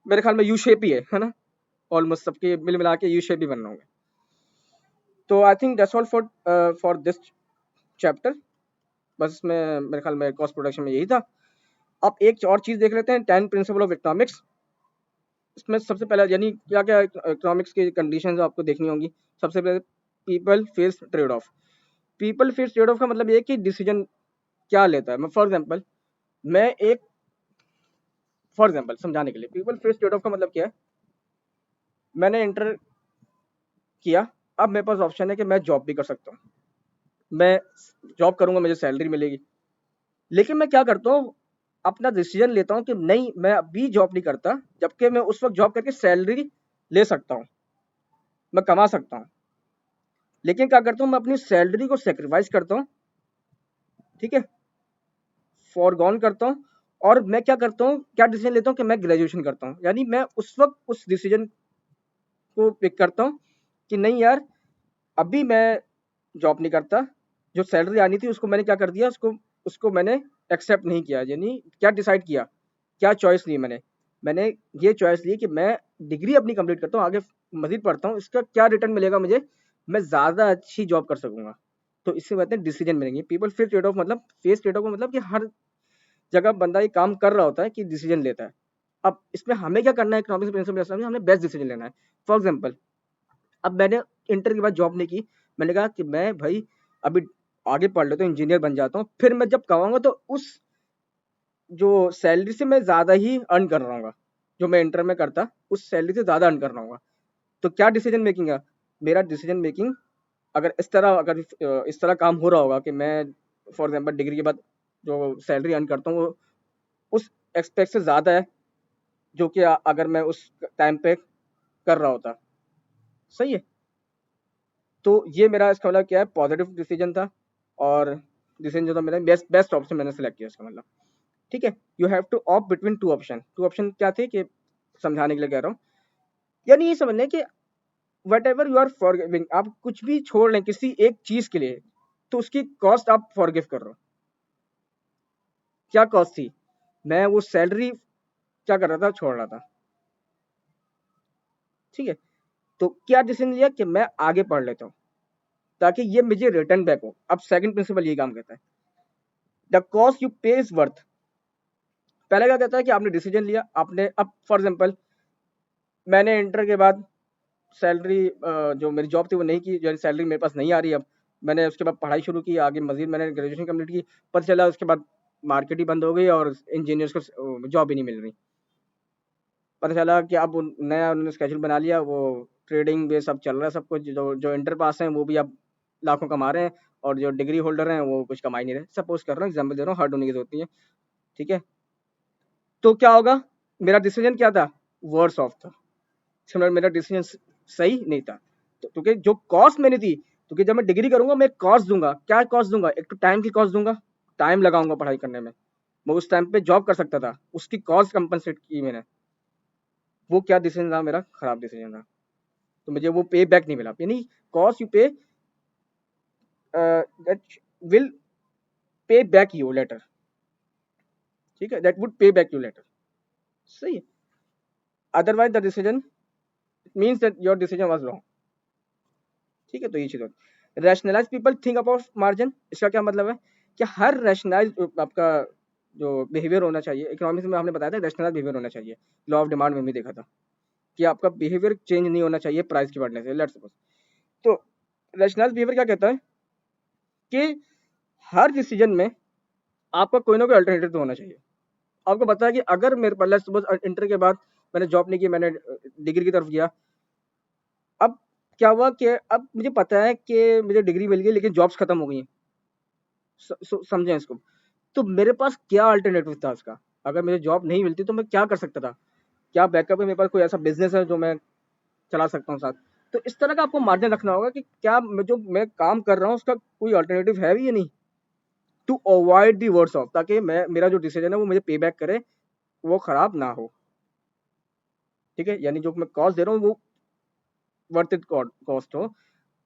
मेरे ख्याल में यू शेप ही है ना, ऑलमोस्ट सबके मिल मिला के यू शेप ही बनना होगा। तो I think that's all for this chapter. बस में मेरे ख्याल में कॉस्ट प्रोडक्शन में यही था। अब एक और चीज देख लेते हैं, 10 प्रिंसिपल ऑफ इकोनॉमिक्स। इसमें सबसे पहले यानी क्या क्या इकोनॉमिक्स की कंडीशंस आपको देखनी होंगी। सबसे पहले people face trade off. People face trade off का मतलब ये है कि डिसीजन क्या लेता है। फॉर एग्जाम्पल मैं एक फॉर एग्जाम्पल समझाने के लिए, पीपल फेस ट्रेड ऑफ का मतलब क्या है, मैंने इंटर किया, अब मेरे पास ऑप्शन है कि मैं जॉब भी कर सकता हूँ, मैं जॉब करूंगा मुझे सैलरी मिलेगी, लेकिन मैं क्या करता हूँ, अपना डिसीजन लेता हूँ कि नहीं मैं अभी जॉब नहीं करता, जबकि मैं उस वक्त जॉब करके सैलरी ले सकता हूँ, मैं कमा सकता हूँ। लेकिन क्या करता हूँ, मैं अपनी सैलरी को सेक्रीफाइस करता हूँ, ठीक है, फॉरगॉन करता हूँ, और मैं क्या करता हूँ, क्या डिसीजन लेता हूँ कि मैं ग्रेजुएशन करता हूँ। यानी मैं उस वक्त उस डिसीजन को पिक करता हूँ कि नहीं यार अभी मैं जॉब नहीं करता, जो सैलरी आनी थी उसको मैंने क्या कर दिया, उसको उसको मैंने एक्सेप्ट नहीं किया। यानी क्या डिसाइड किया, क्या चॉइस ली मैंने, मैंने ये चॉइस ली कि मैं डिग्री अपनी कंप्लीट करता हूँ, आगे मजीद पढ़ता हूँ, इसका क्या रिटर्न मिलेगा मुझे, मैं ज़्यादा अच्छी जॉब कर सकूंगा। तो इससे कहते हैं डिसीजन मिलेंगे। पीपल फेस ट्रेड ऑफ मतलब फेस ट्रेड ऑफ का मतलब कि हर जगह बंदा ये काम कर रहा होता है कि डिसीजन लेता है। अब इसमें हमें क्या करना है, इकोनॉमिक्स प्रिंसिपल में हमें बेस्ट डिसीजन लेना है। फॉर एग्जाम्पल अब मैंने इंटर के बाद जॉब नहीं की, मैंने कहा कि मैं भाई अभी आगे पढ़ लेता हूँ, इंजीनियर बन जाता हूँ, फिर मैं जब कमाऊंगा तो उस जो सैलरी से मैं ज्यादा ही अर्न कर रहा हूँ, जो मैं इंटर में करता उस सैलरी से ज्यादा अर्न कर रहा हूँ। तो क्या डिसीजन मेकिंग है मेरा, डिसीजन मेकिंग अगर इस तरह काम हो रहा होगा कि मैं फॉर एग्जाम्पल डिग्री के बाद जो सैलरी अर्न करता हूँ वो उस एक्सपेक्ट से ज्यादा है जो कि अगर मैं उस टाइम पे कर रहा होता। सही है, तो ये मेरा इसका मतलब क्या है, पॉजिटिव डिसीजन था, और डिसीजन जो था मेरा बेस्ट बेस्ट ऑप्शन मैंने सेलेक्ट किया इसका मतलब। ठीक है, you have to opt between two option क्या थे कि समझाने के लिए कह रहा हूँ, यानी ये समझ लें कि whatever you are forgiving, आप कुछ भी छोड़ लें किसी एक चीज के लिए तो उसकी कॉस्ट आप फॉरगिव कर रहे हो। क्या कॉस्ट थी, मैं वो सैलरी क्या कर रहा था, छोड़ रहा था। ठीक है, तो क्या डिसीजन लिया कि मैं आगे पढ़ लेता हूँ ताकि ये मुझे रिटर्न बैक हो। अब सेकंड प्रिंसिपल ये काम करता है, द कॉस्ट यू पे इज वर्थ। पहले क्या कहता है कि आपने डिसीजन लिया, आपने अब फॉर एग्जाम्पल मैंने इंटर के बाद सैलरी जो मेरी जॉब थी वो नहीं की, जो सैलरी मेरे पास नहीं आ रही, अब मैंने उसके बाद पढ़ाई शुरू की, आगे मजीद मैंने ग्रेजुएशन कंप्लीट की, पता चला उसके बाद मार्केट ही बंद हो गई और इंजीनियर्स को जॉब ही नहीं मिल रही। पता चला कि अब नया उन्होंने स्केड्यूल बना लिया, वो ट्रेडिंग ये सब चल रहा है, सब कुछ जो जो इंटर पास हैं वो भी अब लाखों कमा रहे हैं, और जो डिग्री होल्डर हैं वो कुछ कमा ही नहीं रहे। सपोज कर रहा हूँ, एग्जाम्पल दे रहा हूँ, हर होने की होती है। ठीक है, तो क्या होगा, मेरा डिसीजन क्या था, वर्स ऑफ था, इसका मेरा डिसीजन सही नहीं था। तो क्योंकि जो कॉस्ट मैंने थी, क्योंकि जब मैं डिग्री करूंगा मैं कॉस्ट दूंगा, क्या कॉस्ट दूंगा, एक तो टाइम की कॉस्ट दूंगा, टाइम लगाऊंगा पढ़ाई करने में, मैं उस टाइम पे जॉब कर सकता था, उसकी कॉस्ट कंपनसेट की मैंने। वो क्या डिसीजन था मेरा, खराब डिसीजन था, तो मुझे वो पे बैक नहीं मिला। यानी cost you pay that will pay back you later. ठीक है, that would pay back you later. सही है, otherwise the decision means that your decision was wrong. ठीक है, तो ये चीज होती। Rationalise people think about margin, इसका क्या मतलब है कि हर रैशनलाइज आपका जो बिहेवियर होना चाहिए, इकोनॉमिक्स में हमने बताया था रैशनलाइज बिहेवियर होना चाहिए, लॉ ऑफ डिमांड में भी देखा था कि आपका बिहेवियर चेंज नहीं होना चाहिए प्राइस के बढ़ने से। लेट्स सपोज तो रैशनल बिहेवियर क्या कहता है कि हर डिसीजन में आपका कोई ना कोई अल्टरनेटिव तो होना चाहिए। आपको पता है कि अगर मेरे पास लेट्स सपोज इंटर के बाद मैंने जॉब नहीं की, मैंने डिग्री की तरफ गया। अब क्या हुआ कि अब मुझे पता है कि मुझे डिग्री मिल गई लेकिन जॉब्स खत्म हो गई हैं। समझें इसको। तो मेरे पास क्या अल्टरनेटिव था उसका? अगर मुझे जॉब नहीं मिलती तो मैं क्या कर सकता था? क्या बैकअप है मेरे पास? कोई ऐसा बिजनेस है जो मैं चला सकता हूँ साथ? तो इस तरह का आपको मार्जिन रखना होगा कि क्या जो मैं काम कर रहा हूँ उसका कोई अल्टरनेटिव है भी या नहीं, to avoid the words of, ताकि मैं मेरा जो डिसीजन है वो मुझे पे बैक करे, वो खराब ना हो। ठीक है, यानी जो मैं कॉस्ट दे रहा हूँ वो वर्थ इट कॉस्ट हो,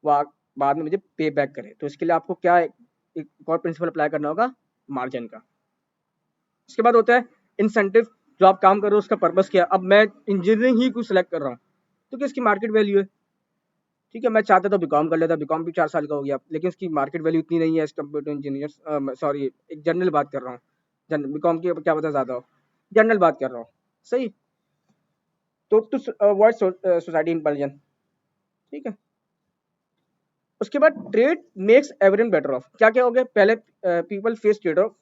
बाद में मुझे पे बैक करे। तो इसके लिए आपको क्या एक और प्रिंसिपल अप्लाई करना होगा, मार्जिन का। उसके बाद होता है इंसेंटिव। जो आप काम कर रहे हो उसका पर्पस क्या है? अब मैं इंजीनियरिंग ही कुछ सेलेक्ट कर रहा हूँ तो क्या इसकी मार्केट वैल्यू है? ठीक है, मैं चाहता तो बीकॉम कर लेता, बीकॉम भी 4 साल का हो गया, लेकिन उसकी मार्केट वैल्यू इतनी नहीं है as compare to engineer. Sorry, एक जनरल बात कर रहा हूँ, जनरल बीकॉम की क्या पता ज्यादा हो, जनरल बात कर रहा हूँ। सही। तो अवॉइड सोसाइटी इंपल्जन। ठीक है। उसके बाद trade makes everyone better of. क्या क्या हो गया? पहले पीपल फेस ट्रेड ऑफ।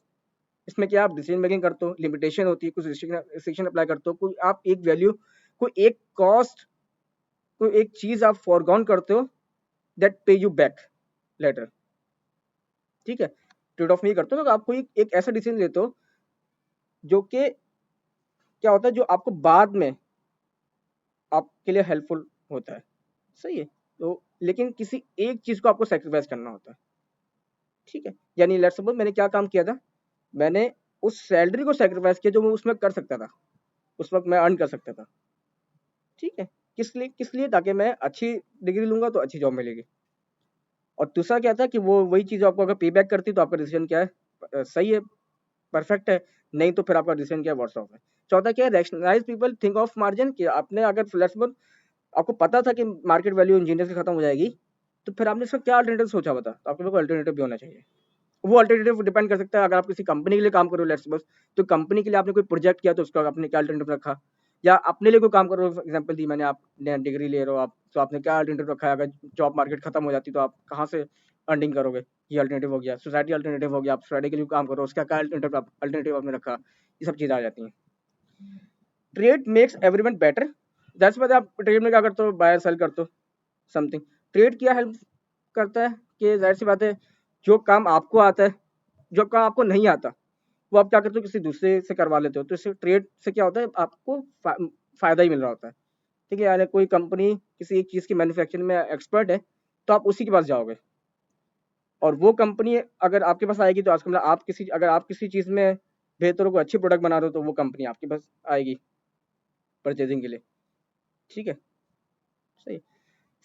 इसमें क्या आप डिसीजन मेकिंग करते हो, लिमिटेशन होती है, कुछ रिस्ट्रिक्शन अप्लाई करते हो, कोई आप एक वैल्यू, कोई एक कॉस्ट, कोई एक चीज आप फॉरगॉन करते हो दैट पे यू बैक लेटर। ठीक है, ट्रेड ऑफ नहीं करते हो तो आप कोई एक ऐसा डिसीजन लेते हो जो कि क्या होता है, जो आपको बाद में आपके लिए हेल्पफुल होता है। सही है। तो लेकिन किसी एक चीज को आपको सेक्रीफाइस करना होता है। ठीक है, यानी लेट्स सपोज मैंने क्या काम किया था, मैंने उस सैलरी को सेक्रीफाइस किया जो मैं उसमें कर सकता था, उस वक्त मैं अर्न कर सकता था। ठीक है, किस लिए? ताकि मैं अच्छी डिग्री लूंगा तो अच्छी जॉब मिलेगी। और दूसरा क्या था कि वो वही चीज आपको अगर पे बैक करती तो आपका डिसीजन क्या है, सही है, परफेक्ट है। नहीं तो फिर आपका डिसीजन क्या है, व्हाट्स ऑफ है। चौथा क्या है, rationalise people think of margin. कि आपने अगर फ्लेक्सिबल, आपको पता था कि मार्केट वैल्यू इंजीनियर की खत्म हो जाएगी, तो फिर आपने इसका क्या अल्टरनेटिव सोचा बता, तो आपके पास अल्टरनेटिव भी होना चाहिए। वो अल्टरनेटिव डिपेंड कर सकता है, अगर आप किसी कंपनी के लिए काम करो लेट्स सपोज, तो कंपनी के लिए आपने कोई प्रोजेक्ट किया तो उसका आपने क्या अल्टरनेटिव रखा, या अपने लिए कोई काम करो, फॉर एग्जांपल दी मैंने, आप डिग्री ले रहे हो आप, तो आपने क्या अल्टरनेटिव रखा है? अगर जॉब मार्केट खत्म हो जाती तो आप कहाँ से अर्निंग करोगे? ये अल्टरनेटिव हो गया। सोसाइटी अल्टरनेटिव हो गया, आप सोसाइटी के लिए काम करो, उसका क्या अल्टरनेटिव आपने रखा? ये सब चीज़ें आ जाती हैं। Trade makes everyone better. That's why आप ट्रेड में क्या करते हो, बाय सेल करते हो समथिंग। ट्रेड क्या हेल्प करता है कि जाहिर सी बात है, जो काम आपको आता है, जो काम आपको नहीं आता, वो आप क्या करते हो, किसी दूसरे से करवा लेते हो। तो इससे ट्रेड से क्या होता है, आपको फायदा ही मिल रहा होता है। ठीक है, यानी कोई कंपनी किसी एक चीज़ की मैन्युफैक्चरिंग में एक्सपर्ट है तो आप उसी के पास जाओगे, और वो कंपनी अगर आपके पास आएगी तो मतलब आप किसी, अगर आप किसी चीज़ में बेहतर हो, कोई अच्छी प्रोडक्ट बना रहे हो, तो वो कंपनी आपके पास आएगी परचेजिंग के लिए। ठीक है, सही।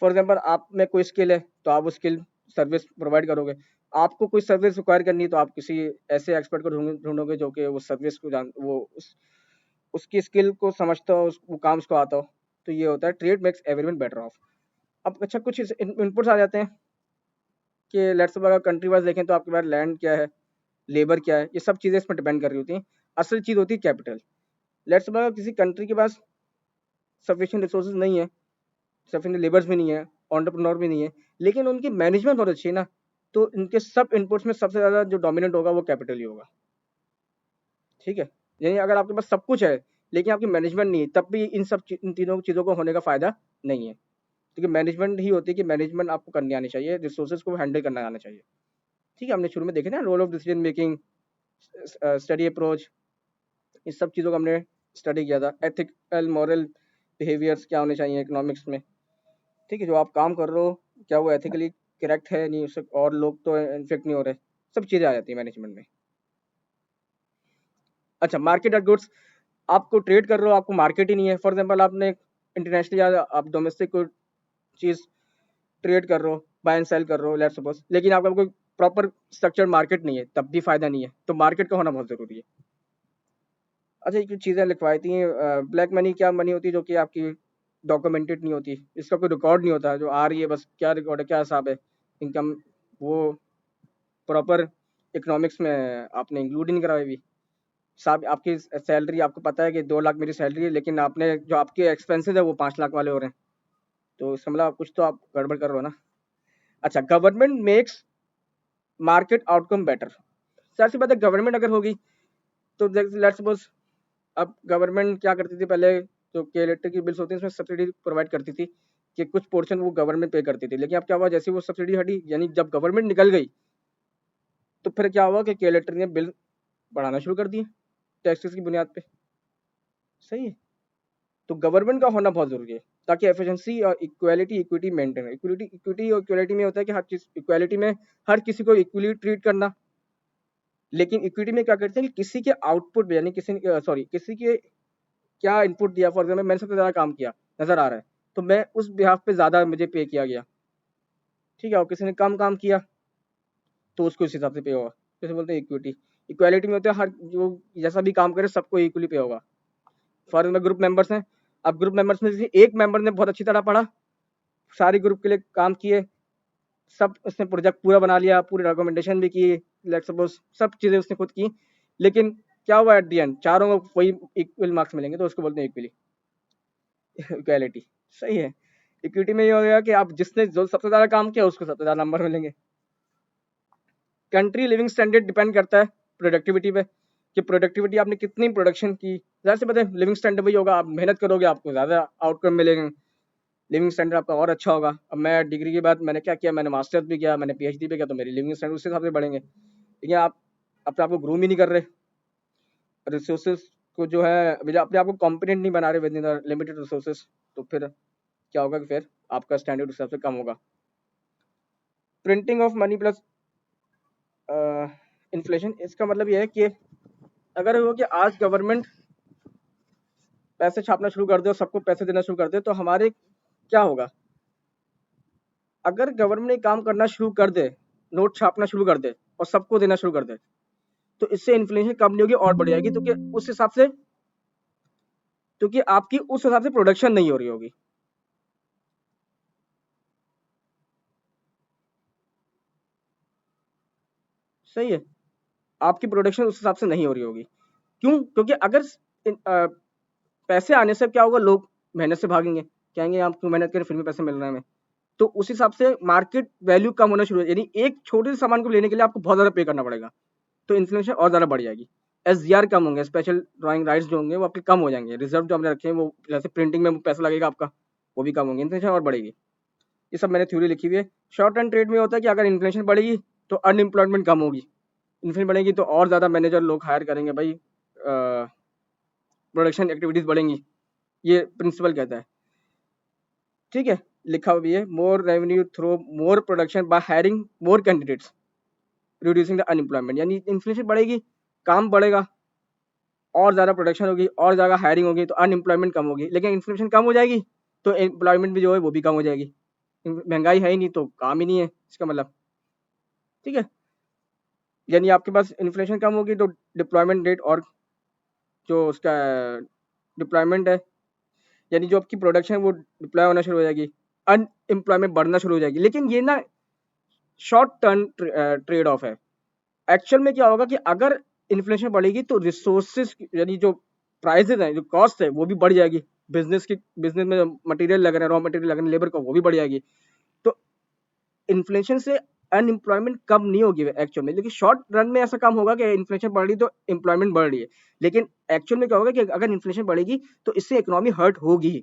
फॉर एग्जाम्पल आप में कोई स्किल है तो आप वो स्किल सर्विस प्रोवाइड करोगे। आपको कोई सर्विस रिक्वायर करनी है तो आप किसी ऐसे एक्सपर्ट को ढूंढोगे जो कि वो सर्विस को जान, वो उसकी स्किल को समझता हो, वो काम उसको आता हो। तो ये होता है trade makes everyone better of. अब अच्छा, कुछ इनपुट्स आ जाते हैं कि लेट्स सपोज अगर कंट्री वाइज देखें तो आपके पास लैंड क्या है, लेबर क्या है, ये सब चीज़ें इसमें डिपेंड कर रही होती हैं। असल चीज़ होती है कैपिटल। लेट्स सपोज किसी कंट्री के पास सफिशिएंट रिसोर्सेज नहीं है, सफिशिएंट लेबर्स भी नहीं है, एंटरप्रेन्योर भी नहीं है, लेकिन उनकी मैनेजमेंट बहुत अच्छी है ना, तो इनके सब इनपुट्स में सबसे ज़्यादा जो डोमिनेंट होगा वो कैपिटल ही होगा। ठीक है, यानी अगर आपके पास सब कुछ है लेकिन आपकी मैनेजमेंट नहीं है, तब भी इन तीनों चीज़ों को होने का फ़ायदा नहीं है। क्योंकि मैनेजमेंट ही होती है कि मैनेजमेंट आपको करनी आनी चाहिए, रिसोर्सेज को हैंडल करना आना चाहिए। ठीक है, हमने शुरू में देखे ना role of decision making, study approach, इस सब चीज़ों को हमने स्टडी किया था। एथिकल मॉरल बिहेवियर्स क्या होने चाहिए इकोनॉमिक्स में। ठीक है, जो आप काम कर रहे हो क्या वो एथिकली करेक्ट है नहीं, उससे और लोग तो इन्फेक्ट नहीं हो रहे, सब चीज़ें आ जाती है मैनेजमेंट में। अच्छा, मार्केट गुड्स। आपको ट्रेड कर रहे हो, आपको मार्केट ही नहीं है। फॉर एग्जांपल आपने इंटरनेशनल या आप डोमेस्टिक कोई चीज़ ट्रेड कर रहे हो, बाय एंड सेल कर रहे हो लेट्स सपोज, लेकिन आपका कोई प्रॉपर स्ट्रक्चर मार्केट नहीं है, तब भी फायदा नहीं है। तो मार्केट का होना बहुत ज़रूरी है। अच्छा, ये कुछ चीज़ें लिखवाई थी। ब्लैक मनी क्या मनी होती है जो कि आपकी डॉक्यूमेंटेड नहीं होती, इसका कोई रिकॉर्ड नहीं होता, जो आ रही है बस क्या रिकॉर्ड है, क्या हिसाब है इनकम, वो प्रॉपर इकोनॉमिक्स में आपने इंक्लूड ही नहीं कराई हुई। साहब आपकी सैलरी, आपको पता है कि 2 लाख मेरी सैलरी है, लेकिन आपने जो आपके एक्सपेंसेस है वो 5 लाख वाले हो रहे हैं, तो इसका मतलब कुछ तो आप गड़बड़ कर रहे हो ना। अच्छा, government makes market outcome better. Sir सी बात है, गवर्नमेंट अगर होगी तो लेट्स सपोज, अब गवर्नमेंट क्या करती थी पहले, जो कि इलेक्ट्रिक की बिल्स होती है उसमें सब्सिडी प्रोवाइड करती थी कि कुछ पोर्शन वो गवर्नमेंट पे करती थी। लेकिन अब क्या हुआ, जैसे वो सब्सिडी हटी, यानी जब गवर्नमेंट निकल गई तो फिर क्या हुआ कि इलेक्ट्रिक ने बिल बढ़ाना शुरू कर दिए टैक्सेस की बुनियाद पे। सही है, तो गवर्नमेंट का होना बहुत जरूरी है ताकि एफिशिएंसी और इक्वालिटी इक्विटी मेंटेन। इक्विटी और इक्वालिटी में होता है कि हर चीज, इक्वालिटी में हर किसी को इक्वली ट्रीट करना। लेकिन इक्विटी में क्या करते हैं कि किसी के आउटपुट, यानी किसी के क्या इनपुट दिया, फॉर एग्जाम्पल मैंने सबसे ज्यादा काम किया नजर आ रहा है, तो मैं उस बिहाफ पे ज्यादा मुझे पे किया गया, ठीक है, और किसी ने कम काम किया तो उसको इस हिसाब से पे होगा। जैसे बोलते हैं इक्विटी। इक्वालिटी में होता है हर जो जैसा भी काम करे सबको इक्वली पे होगा। फॉर एग्जाम्पल ग्रुप मेंबर्स हैं, अब ग्रुप मेंबर्स में से एक मेंबर ने बहुत अच्छी तरह पढ़ा, सारी ग्रुप के लिए काम किए, सब उसने प्रोजेक्ट पूरा बना लिया, पूरी डॉक्यूमेंटेशन भी की, लेट्स सपोज सब चीजें उसने खुद की, लेकिन क्या हुआ एट द एंड, चारों को वही इक्वल मार्क्स मिलेंगे, तो उसको बोलते हैं इक्वली इक्वालिटी। सही है, इक्विटी में ये हो गया कि आप जिसने जो सबसे ज्यादा काम किया उसको सबसे ज्यादा नंबर मिलेंगे। कंट्री लिविंग स्टैंडर्ड डिपेंड करता है प्रोडक्टिविटी पे, कि प्रोडक्टिविटी आपने कितनी प्रोडक्शन की, जैसे से पता है लिविंग स्टैंडर्ड वही होगा, आप मेहनत करोगे आपको ज्यादा आउटकम मिलेंगे, लिविंग स्टैंडर्ड आपका और अच्छा होगा। अब मैं डिग्री के बाद मैंने क्या किया, मैंने मास्टर्स भी किया, मैंने पीएचडी भी किया, तो मेरी लिविंग स्टैंडर्ड उस हिसाब से बढ़ेंगे। लेकिन आप अपने आपको ग्रूम ही नहीं कर रहे, रिसोर्सेज को जो है अपने आपको कॉम्पिटेंट नहीं बना रहे विद इन लिमिटेड रिसोर्सेज, तो फिर क्या होगा कि फिर आपका स्टैंडर्ड उस हिसाब से कम होगा। Printing of money plus inflation, इसका मतलब यह है कि अगर वो कि आज गवर्नमेंट पैसे छापना शुरू कर दे और सबको पैसे देना शुरू कर दे, तो हमारे क्या होगा, अगर गवर्नमेंट काम करना शुरू कर दे, नोट छापना शुरू कर दे और सबको देना शुरू कर दे, तो इससे इन्फ्लेशन कम नहीं होगी और बढ़ जाएगी, क्योंकि उस हिसाब से, क्योंकि आपकी उस हिसाब से प्रोडक्शन नहीं हो रही होगी। सही है, आपकी प्रोडक्शन उस हिसाब से नहीं हो रही होगी। क्यों? क्योंकि अगर पैसे आने से क्या होगा, लोग मेहनत से भागेंगे, कहेंगे आप क्यों मेहनत करें, फिर भी पैसे मिल रहे हैं हमें, तो उस हिसाब से मार्केट वैल्यू कम होना शुरू हो, यानी एक छोटे से सामान को लेने के लिए आपको बहुत ज्यादा पे करना पड़ेगा, तो इन्फ्लेशन और ज्यादा बढ़ जाएगी। एसजीआर कम होंगे, स्पेशल ड्राइंग राइट्स जो होंगे वो आपके कम हो जाएंगे, रिजर्व जो हमने रखे हैं वो, जैसे प्रिंटिंग में पैसा लगेगा आपका, वो भी कम होंगे, इन्फ्लेशन और बढ़ेगी। ये सब मैंने थ्योरी लिखी हुई है। शॉर्ट टर्म ट्रेड में होता है कि अगर इन्फ्लेशन बढ़ेगी तो अनएम्प्लॉयमेंट कम होगी, इन्फ्लेशन बढ़ेगी तो और ज्यादा मैनेजर लोग हायर करेंगे भाई, प्रोडक्शन एक्टिविटीज बढ़ेंगी, ये प्रिंसिपल कहता है। ठीक है, लिखा हुआ भी है, more revenue through more production by hiring more candidates reducing the unemployment, यानी इन्फ्लेशन बढ़ेगी, काम बढ़ेगा, और ज्यादा प्रोडक्शन होगी और ज्यादा हायरिंग होगी, तो अनएम्प्लॉयमेंट कम होगी। लेकिन इन्फ्लेशन कम हो जाएगी तो एम्प्लॉयमेंट भी जो है वो भी कम हो जाएगी, महंगाई है ही नहीं तो काम ही नहीं है इसका मतलब। ठीक है, यानी आपके पास इन्फ्लेशन कम होगी तो डिप्लॉयमेंट रेट, और जो उसका डिप्लॉयमेंट है, यानी जो आपकी प्रोडक्शन है वो डिप्लॉय होना शुरू हो जाएगी, अनएम्प्लॉयमेंट बढ़ना शुरू हो जाएगी। लेकिन ये ना शॉर्ट टर्म ट्रेड ऑफ है। एक्चुअल में क्या होगा कि अगर इन्फ्लेशन बढ़ेगी तो रिसोर्सेज, यानी जो प्राइसेस हैं, जो कॉस्ट है वो भी बढ़ जाएगी, बिजनेस में मटेरियल लग रहे हैं, रॉ मटेरियल लग रहे हैं, लेबर का, वो भी बढ़ जाएगी। तो इन्फ्लेशन से अनएम्प्लॉयमेंट कम नहीं होगी एक्चुअल में, लेकिन शॉर्ट रन में ऐसा कम होगा कि इन्फ्लेशन बढ़ रही तो एम्प्लॉयमेंट बढ़ रही है। लेकिन एक्चुअल में क्या होगा कि अगर इन्फ्लेशन बढ़ेगी तो इससे इकोनॉमी हर्ट होगी,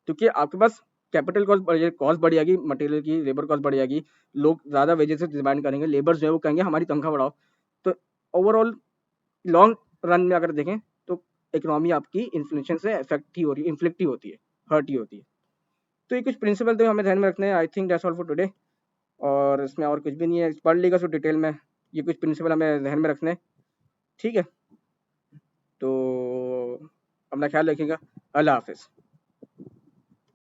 क्योंकि आपके पास कैपिटल कॉस्ट बढ़ जाएगी, कॉस्ट बढ़ जाएगी, मटेरियल की लेबर कॉस्ट बढ़ जाएगी, लोग ज्यादा वेजेस डिमांड करेंगे, लेबर जो है वो कहेंगे हमारी तनख्वाह बढ़ाओ। तो ओवरऑल लॉन्ग रन में अगर देखें तो इकोनॉमी आपकी इन्फ्लेशन से इफेक्ट ही हो रही है, इन्फ्लिक्ट ही होती है, हर्ट ही होती है। तो ये कुछ प्रिंसिपल तो हमें ध्यान में रखने हैं। I think that's all for today, और इसमें और कुछ भी नहीं है, पढ़ लीजिएगा सब डिटेल में, ये कुछ प्रिंसिपल हमें ध्यान में रखने हैं। ठीक है, तो अपना ख्याल रखिएगा, अल्लाह हाफिज़।